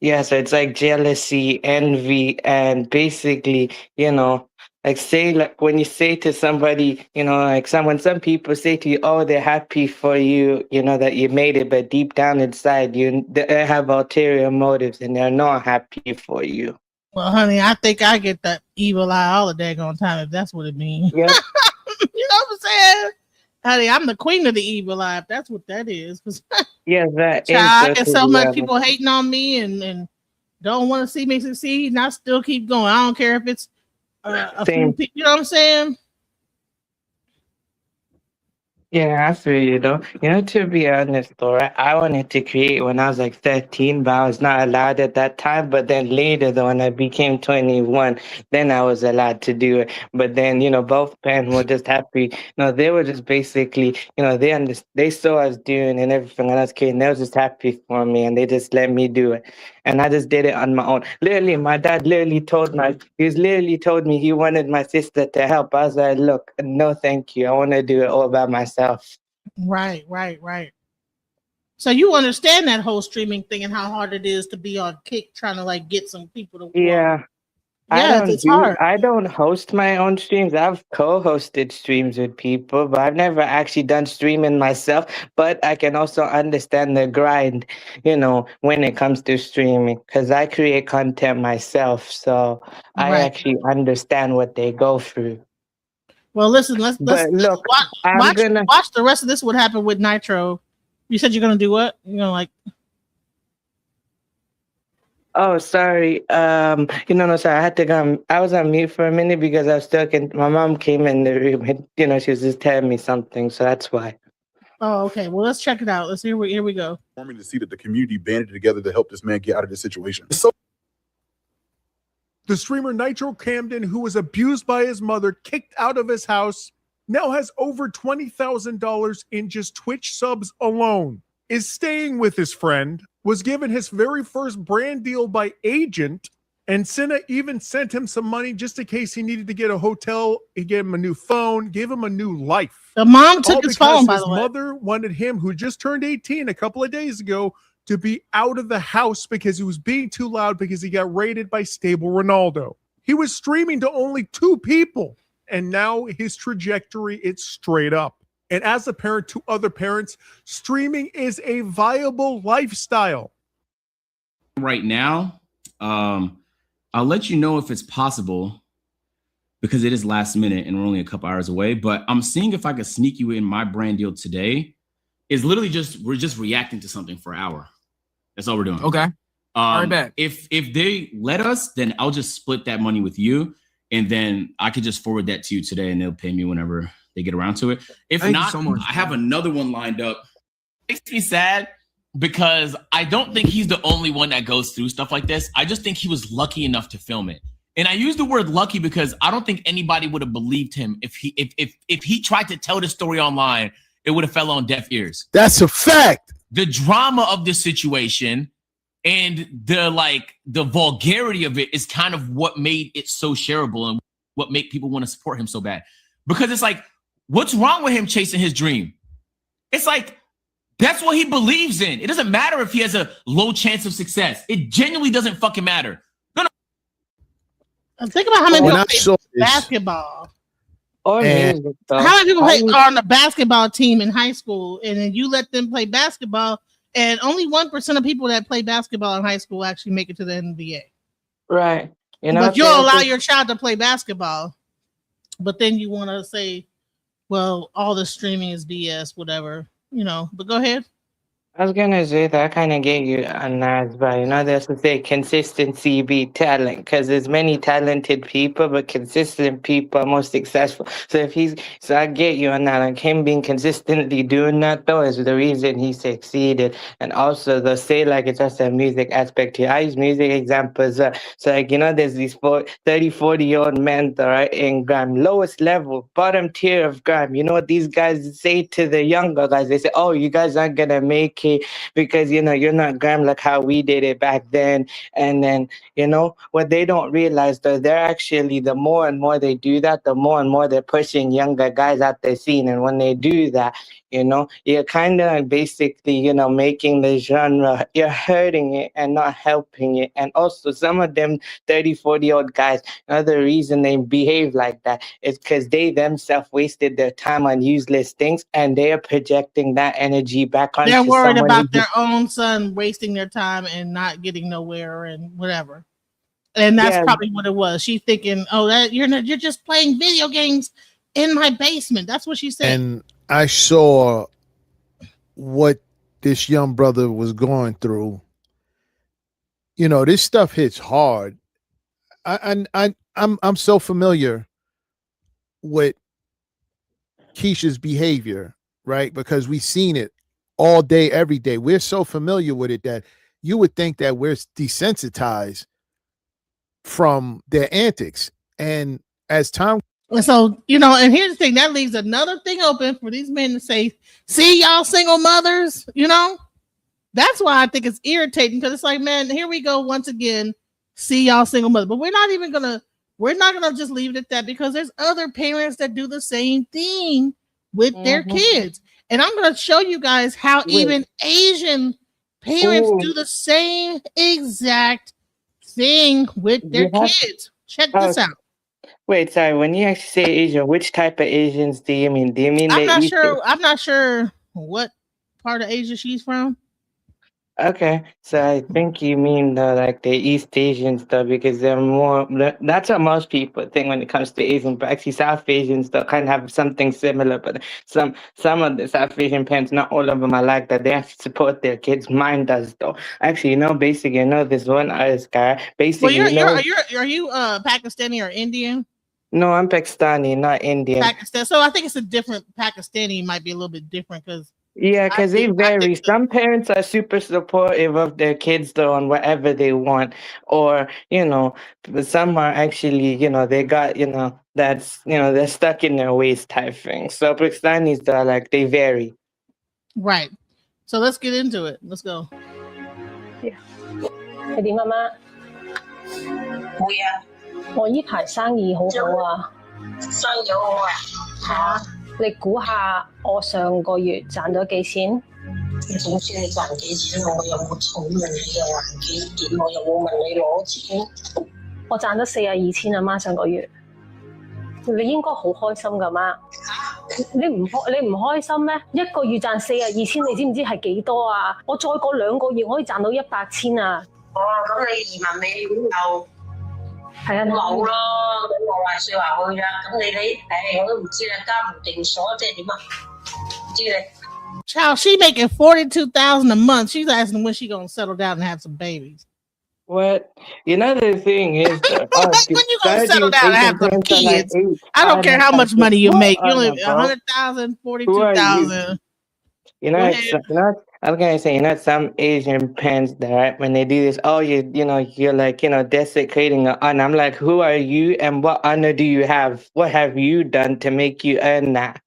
Yeah, so it's like jealousy, envy, and basically, you know, like say like when you say to somebody, you know, like some people say to you, oh, they're happy for you, you know, that you made it, but deep down inside, they have ulterior motives and they're not happy for you. Well, honey, I think I get that evil eye all the daggone time if that's what it means. Yep. You know what I'm saying? Honey, I'm the queen of the evil eye, if that's what that is. Yeah, that Child, is and so much people hating on me and don't want to see me succeed, and I still keep going. I don't care if it's a few people, you know what I'm saying? Yeah, I feel you though. You know, to be honest though, right, I wanted to create when I was like 13, but I was not allowed at that time. But then later though, when I became 21, then I was allowed to do it. But then, you know, both parents were just happy. You know, they were just basically, you know, they saw us doing and everything when I was kidding. They were just happy for me and they just let me do it. And I just did it on my own. Literally, my dad literally told me he wanted my sister to help. I was like, look, no, thank you. I want to do it all by myself. Right. So you understand that whole streaming thing and how hard it is to be on Kick trying to like get some people to watch. Yeah. It's hard. I don't host my own streams. I've co-hosted streams with people, but I've never actually done streaming myself. But I can also understand the grind, you know, when it comes to streaming, because I create content myself. So I actually understand what they go through. Well, listen, let's watch the rest of this. What happened with Nitro? You said you're gonna do what? You're gonna like. Oh, sorry. No, sorry. I had to go. I was on mute for a minute because I was stuck in. My mom came in the room and, you know, she was just telling me something, so that's why. Oh, okay. Well, let's check it out. Here we go. For me to see that the community banded together to help this man get out of this situation. The streamer Nitro Camden, who was abused by his mother, kicked out of his house, now has over $20,000 in just Twitch subs alone, is staying with his friend, was given his very first brand deal by agent, and Cinna even sent him some money just in case he needed to get a hotel. He gave him a new phone, gave him a new life. The mom took his phone, by the way. His mother wanted him, who just turned 18 a couple of days ago, to be out of the house because he was being too loud because he got raided by Stable Ronaldo. He was streaming to only 2 people, and now his trajectory, it's straight up. And as a parent to other parents, streaming is a viable lifestyle. Right now, I'll let you know if it's possible because it is last minute and we're only a couple hours away. But I'm seeing if I could sneak you in my brand deal today. Is literally we're just reacting to something for an hour. That's all we're doing. Okay. All right, bet. If they let us, then I'll just split that money with you. and then I could just forward that to you today, and they'll pay me whenever they get around to it. If Thank you not, so much, I have another one lined up. It makes me sad because I don't think he's the only one that goes through stuff like this. I just think he was lucky enough to film it. And I use the word lucky because I don't think anybody would have believed him if he tried to tell the story online. It would have fell on deaf ears. That's a fact. The drama of this situation and the vulgarity of it is kind of what made it so shareable and what made people want to support him so bad. Because it's like, what's wrong with him chasing his dream? It's like, that's what he believes in. It doesn't matter if he has a low chance of success. It genuinely doesn't fucking matter. Think about how many people play basketball. How many people are on the basketball team in high school, and then you let them play basketball, and only 1% of people that play basketball in high school actually make it to the NBA. Right. But you'll allow your child to play basketball, but then you want to say, well, all the streaming is BS, whatever, but go ahead. I was gonna say that I kind of gave you a nod, but there's to say consistency beat talent, because there's many talented people, but consistent people are most successful. So I get you on that. Like him being consistently doing that though is the reason he succeeded. And also the say like it's just a music aspect here. I use music examples. So there's these 30-40-year-old men that are in grime, lowest level, bottom tier of grime. You know what these guys say to the younger guys? They say, "Oh, you guys aren't gonna make because you're not grime like how we did it back then." And then what they don't realize though, they're actually, the more and more they do that, the more and more they're pushing younger guys out the scene. And when they do that, you're kind of basically making the genre, you're hurting it and not helping it. And also some of them 30-40-year-old guys, another reason they behave like that is because they themselves wasted their time on useless things, and they are projecting that energy back onto they're worried someone about their own son wasting their time and not getting nowhere and whatever. And that's probably what it was. She's thinking, "Oh, that you're just playing video games in my basement." That's what she said. And I saw what this young brother was going through. This stuff hits hard. I'm so familiar with Keisha's behavior, right? Because we've seen it all day, every day. We're so familiar with it that you would think that we're desensitized from their antics. And as time, so and here's the thing, that leaves another thing open for these men to say, "See, y'all single mothers," That's why I think it's irritating, because it's like, man, here we go once again. See, y'all single mothers. But we're not gonna just leave it at that, because there's other parents that do the same thing with their kids. And I'm going to show you guys how even Asian parents do the same exact thing with their kids. Check this out. Wait, sorry. When you actually say Asian, which type of Asians do you mean? Do you mean I'm not sure what part of Asia she's from. Okay, so I think you mean the East Asians though, because they're more. That's what most people think when it comes to Asian, but actually South Asians though kind of have something similar. But some of the South Asian parents, not all of them are like that. They actually support their kids. Mine does though. Actually, basically, this one artist guy. Basically, are you Pakistani or Indian? No, I'm Pakistani, not Indian. Pakistan. So I think it's a different Pakistani. Might be a little bit different because. Yeah, because they vary. Some parents are super supportive of their kids though on whatever they want, or but some are actually they got that's they're stuck in their ways type thing. So Pakistanis are they vary. Right. So let's get into it. Let's go. Yeah. 係點啊媽？會啊。我呢排生意好好啊。生意好好啊。係啊。你估下我上個月賺咗幾錢？你總知你賺幾錢，我又冇討論你嘅環境點，我又冇問你攞錢。我賺咗42千啊媽，上個月。你應該好開心㗎媽。你唔開心咩？一個月賺42千，你知唔知係幾多啊？我再過2個月可以賺到100千啊！哦，咁你移民美咁又？係啊，冇咯，咁我話説話去啦。咁你我都唔知啦，家無定所即係點啊？唔知你。Child, she making $42,000 a month. She's asking when she gonna settle down and have some babies. What? You know the thing is that When you gonna settle down and have some kids? I don't care how much money you make. You only 100,000, Who are you? 42,000. You Go know, ahead. I was gonna say, some Asian parents that right, when they do this, oh, you're like, desecrating an honor. I'm like, who are you, and what honor do you have? What have you done to make you earn that?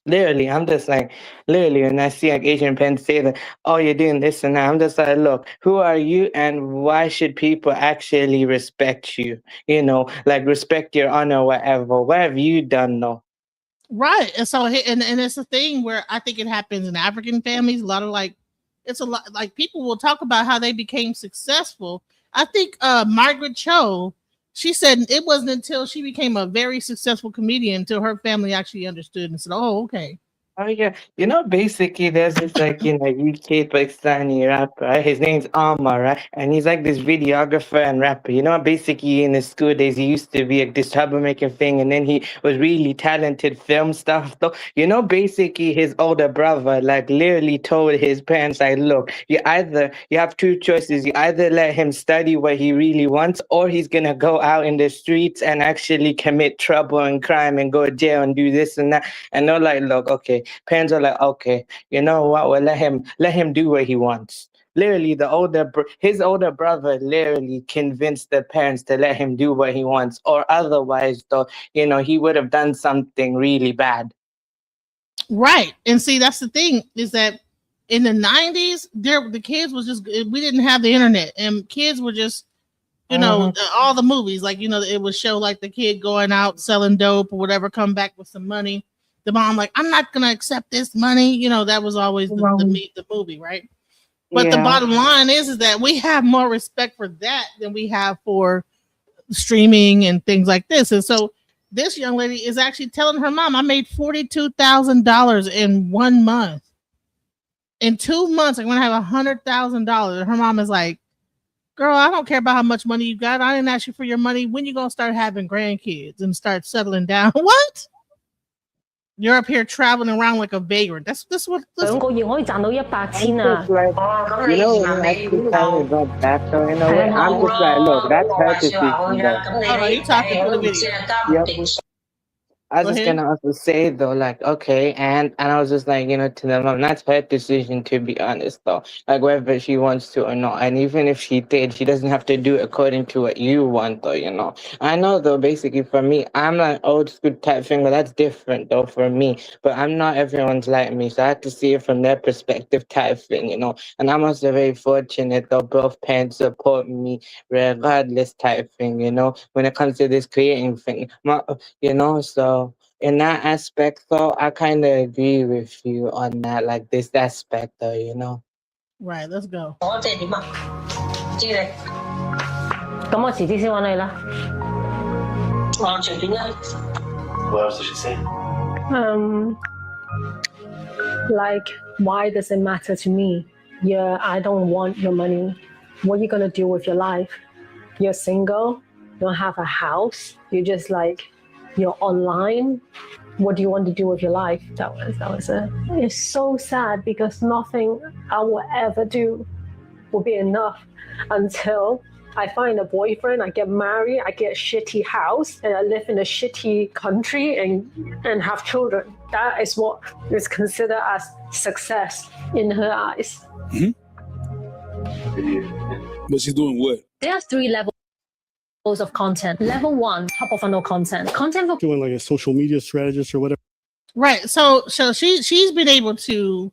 Literally, I'm just like, literally, when I see like Asian parents say that, oh, you're doing this and that, I'm just like, look, who are you, and why should people actually respect you? Like respect your honor, whatever. What have you done, though? Right. And so and it's a thing where I think it happens in African families. A lot of it's a lot like people will talk about how they became successful. I think Margaret Cho, she said it wasn't until she became a very successful comedian until her family actually understood and said, "Oh, okay." Oh yeah, basically there's this like UK Pakistani rapper, right? His name's Amar, right? And he's like this videographer and rapper. Basically in his school days he used to be like this troublemaker thing, and then he was really talented film stuff. Though basically his older brother like literally told his parents like, look, you have two choices. You either let him study what he really wants, or he's gonna go out in the streets and actually commit trouble and crime and go to jail and do this and that. And they're like, look, okay. Parents are like, okay, you know what? Well, let him do what he wants. Literally, his older brother literally convinced the parents to let him do what he wants, or otherwise, though, he would have done something really bad. Right, and see, that's the thing is that in the 90s, the kids was just we didn't have the internet, and kids were just all the movies like it would show like the kid going out selling dope or whatever, come back with some money. The mom like, I'm not gonna accept this money. That was always the movie, right? But the bottom line is that we have more respect for that than we have for streaming and things like this. And so this young lady is actually telling her mom, I made $42,000 in 1 month. In 2 months, I'm gonna have $100,000. Her mom is like, girl, I don't care about how much money you got. I didn't ask you for your money. When you gonna start having grandkids and start settling down? What? You're up here traveling around like a vagrant. That's what. That's what you I'm just like, look, that's her decision. Are you talking to the video? Yep. I was just gonna also say though, like, okay, and I was just like, to the mom, that's her decision to be honest though. Like whether she wants to or not. And even if she did, she doesn't have to do it according to what you want though, I know though, basically for me, I'm like old school type thing, but that's different though for me. But I'm not everyone's like me, so I have to see it from their perspective type thing, And I'm also very fortunate though, both parents support me regardless type thing, when it comes to this creating thing. So in that aspect, though, I kind of agree with you on that, like this aspect, though, Right, let's go. What else did she say? Like, why does it matter to me? Yeah, I don't want your money. What are you gonna do with your life? You're single, you don't have a house, you're just like, you're online. What do you want to do with your life? That was it. It's so sad because nothing I will ever do will be enough until I find a boyfriend, I get married, I get a shitty house, and I live in a shitty country and have children. That is what is considered as success in her eyes. Mm-hmm. But she's doing what? There are 3 levels of content. Level 1, top of funnel content. Content for doing like a social media strategist or whatever. Right. So she's been able to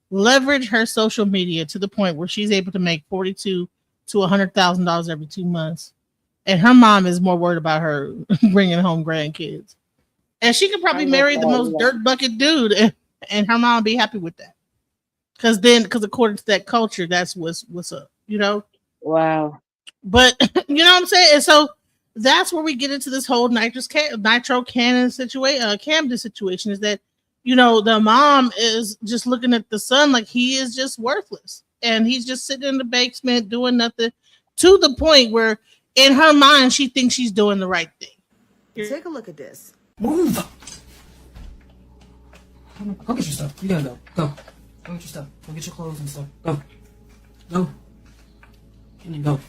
leverage her social media to the point where she's able to make $42,000 to $100,000 every 2 months, and her mom is more worried about her bringing home grandkids. And she could probably marry the most dirt bucket dude, and her mom would be happy with that. Because according to that culture, that's what's up. Wow. But you know what I'm saying? And so that's where we get into this whole Nitro Camden situation is that, the mom is just looking at the son like he is just worthless. And he's just sitting in the basement doing nothing, to the point where in her mind, she thinks she's doing the right thing. Take a look at this. Move. Go get your stuff. You gotta go. Go get your stuff. Go get your clothes and stuff. Go. Can you go?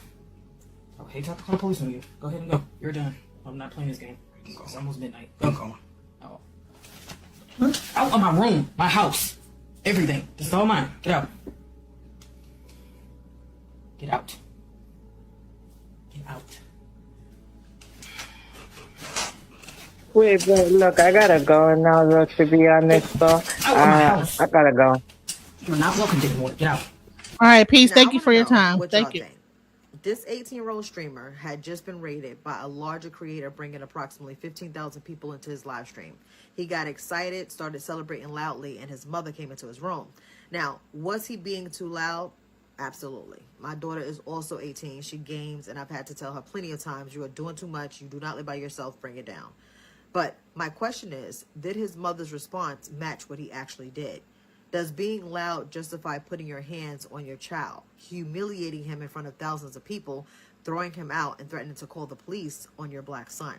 Okay, try to call the police on you. Go ahead and go. You're done. I'm not playing this game. It's almost midnight. Go. Out of my room, my house, everything. This is all mine. Get out. Get out. Get out. Wait, but look, I gotta go now, though, to be honest, though. I gotta go. You're not welcome anymore. Get out. All right, peace. Now, Thank I you wanna for your know time. what Thank y'all you. think. This 18-year-old streamer had just been raided by a larger creator, bringing approximately 15,000 people into his live stream. He got excited, started celebrating loudly, and his mother came into his room. Now, was he being too loud? Absolutely. My daughter is also 18. She games, and I've had to tell her plenty of times, you are doing too much. You do not live by yourself. Bring it down. But my question is, did his mother's response match what he actually did? Does being loud justify putting your hands on your child, humiliating him in front of thousands of people, throwing him out, and threatening to call the police on your black son?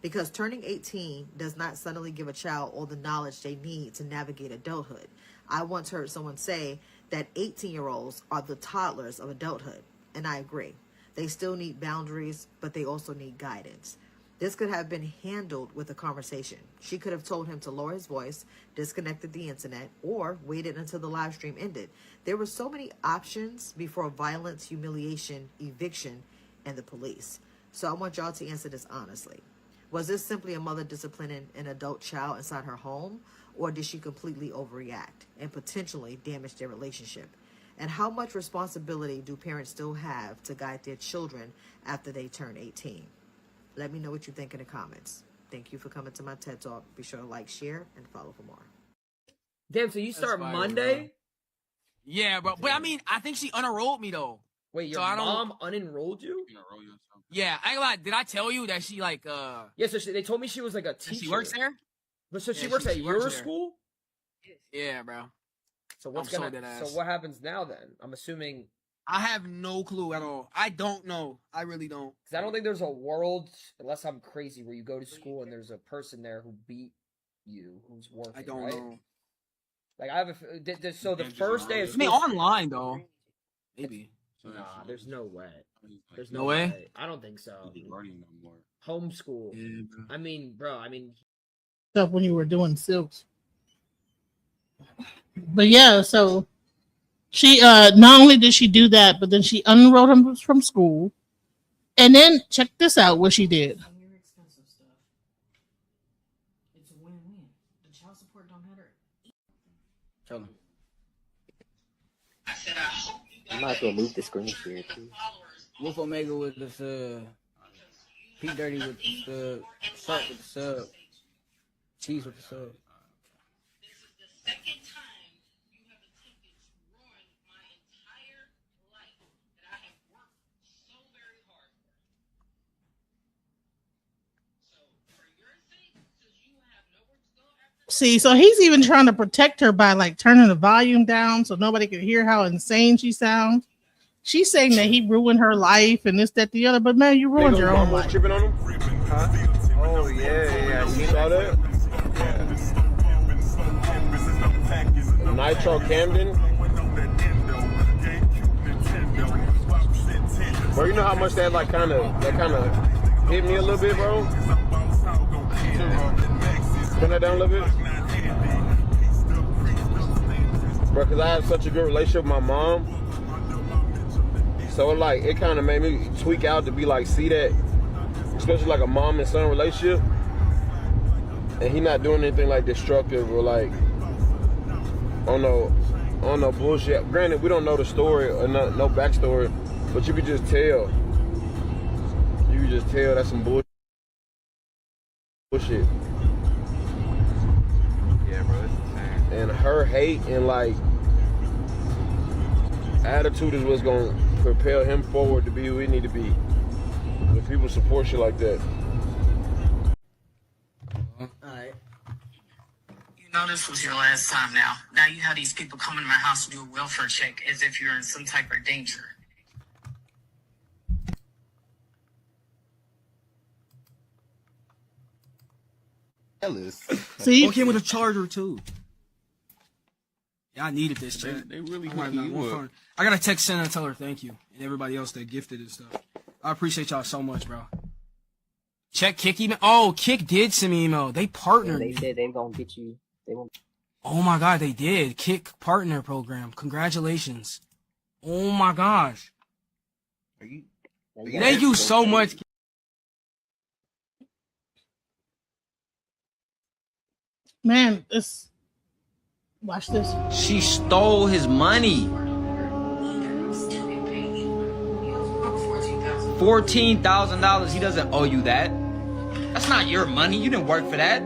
Because turning 18 does not suddenly give a child all the knowledge they need to navigate adulthood. I once heard someone say that 18-year-olds are the toddlers of adulthood, and I agree. They still need boundaries, but they also need guidance. This could have been handled with a conversation. She could have told him to lower his voice, disconnected the internet, or waited until the live stream ended. There were so many options before violence, humiliation, eviction, and the police. So I want y'all to answer this honestly. Was this simply a mother disciplining an adult child inside her home, or did she completely overreact and potentially damage their relationship? And how much responsibility do parents still have to guide their children after they turn 18? Let me know what you think in the comments. Thank you for coming to my TED Talk. Be sure to like, share, and follow for more. Damn, so you start Monday? Yeah, bro. But I mean, I think she unenrolled me though. Wait, your So I don't- mom unenrolled you? Yeah, I ain't gonna lie. Did I tell you that she like Yeah, so they told me she was like a teacher. she works there? But so she Yeah, works at she your works there. school? Yeah, bro. So what's I'm so gonna? dead So ass. what happens now then? I'm assuming I have no clue at all. I don't know. I really don't. because I don't think there's a world, unless I'm crazy, where you go to school and there's a person there who beat you, who's working. I don't right? know. Like I have so the first day of I school. mean, online though. Maybe. Nah, there's no way. There's No way? I don't think so. Homeschool. Yeah, bro. I mean, bro. I mean, Stuff when you were doing silks. But yeah, so she not only did she do that, but then she unenrolled him from school. And then check this out what she did. Your expensive stuff. It's a win-win. The child support don't matter. Tell him. You might as well move the screen share too. Wolf Omega with the sub. P Dirty with the sub. Shark with the sub. Cheese with the sub. See, so he's even trying to protect her by like turning the volume down so nobody can hear how insane she sounds. She's saying that he ruined her life and this, that, the other, but man, you ruined your own life. Tripping on him? Huh? Oh yeah, you saw that? Nitro Camden. Bro, you know how much that kind of hit me a little bit, bro. Turn that down a little bit, bro. Cause I have such a good relationship with my mom, so like it kind of made me tweak out to be like, see that, especially like a mom and son relationship, and he not doing anything like destructive or like on no bullshit. Granted, we don't know the story or no backstory, but you could just tell. You could just tell that's some bullshit. Yeah, bro, it's insane. And her hate and like attitude is what's gonna propel him forward to be who he need to be. If people support you like that. Alright. You know this was your last time now. Now you have these people coming to my house to do a welfare check as if you're in some type of danger. See? Oh, came with a charger too. Yeah, I needed this. They really I might hooking not you want up. phone. I gotta text Santa and tell her thank you, and everybody else that gifted and stuff. I appreciate y'all so much, bro. Check Kick email. Oh, Kick did send me email. They partnered. They said they gonna get you. They won't. Oh my god, they did. Kick partner program. Congratulations. Oh my gosh. Thank you so much. Man, this. Watch this. She stole his money. $14,000. He doesn't owe you that. That's not your money. You didn't work for that.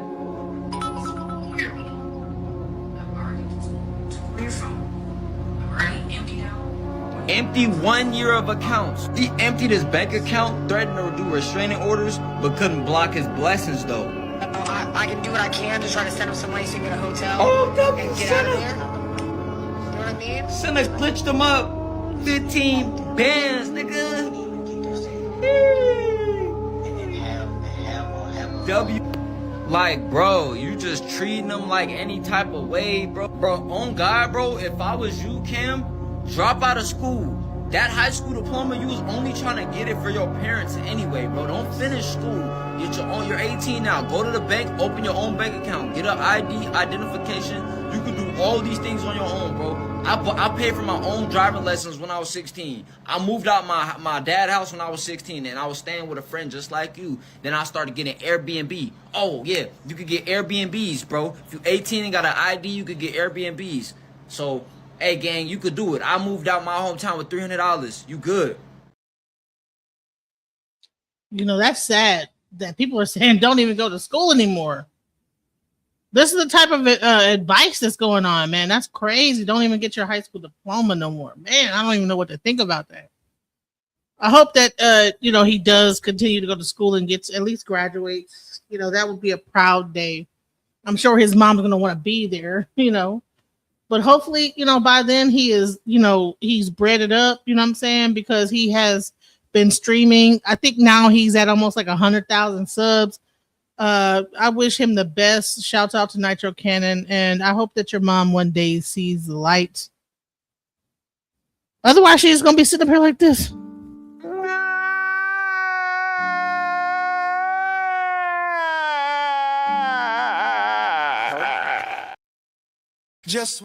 Empty 1 year of accounts. He emptied his bank account, threatened to do restraining orders, but couldn't block his blessings though. I can do what I can to try to send him some money so he can get a hotel Oh, and get out of there. You know what I mean? Sinners glitched him up. 15 bands, nigga. W. Like, bro, you just treating them like any type of way, bro. Bro, on God, bro, if I was you, Cam, drop out of school. That high school diploma, you was only trying to get it for your parents anyway, bro. Don't finish school. Get your own. You're 18 now. Go to the bank, open your own bank account, get an ID, identification. You can do all these things on your own, bro. I paid for my own driving lessons when I was 16. I moved out my dad's house when I was 16, and I was staying with a friend just like you. Then I started getting Airbnb. Oh, yeah, you could get Airbnbs, bro. If you're 18 and got an ID, you could get Airbnbs. So, hey, gang, you could do it. I moved out my hometown with $300. You good. You know, that's sad that people are saying don't even go to school anymore. This is the type of advice that's going on, man. That's crazy. Don't even get your high school diploma no more. Man, I don't even know what to think about that. I hope that, he does continue to go to school and gets at least graduates. You know, that would be a proud day. I'm sure his mom's going to want to be there, But hopefully, by then he is, he's bred it up, you know what I'm saying? Because he has been streaming. I think now he's at almost like 100,000 subs. I wish him the best. Shout out to Nitro Camden, and I hope that your mom one day sees the light. Otherwise, she's gonna be sitting up here like this. Just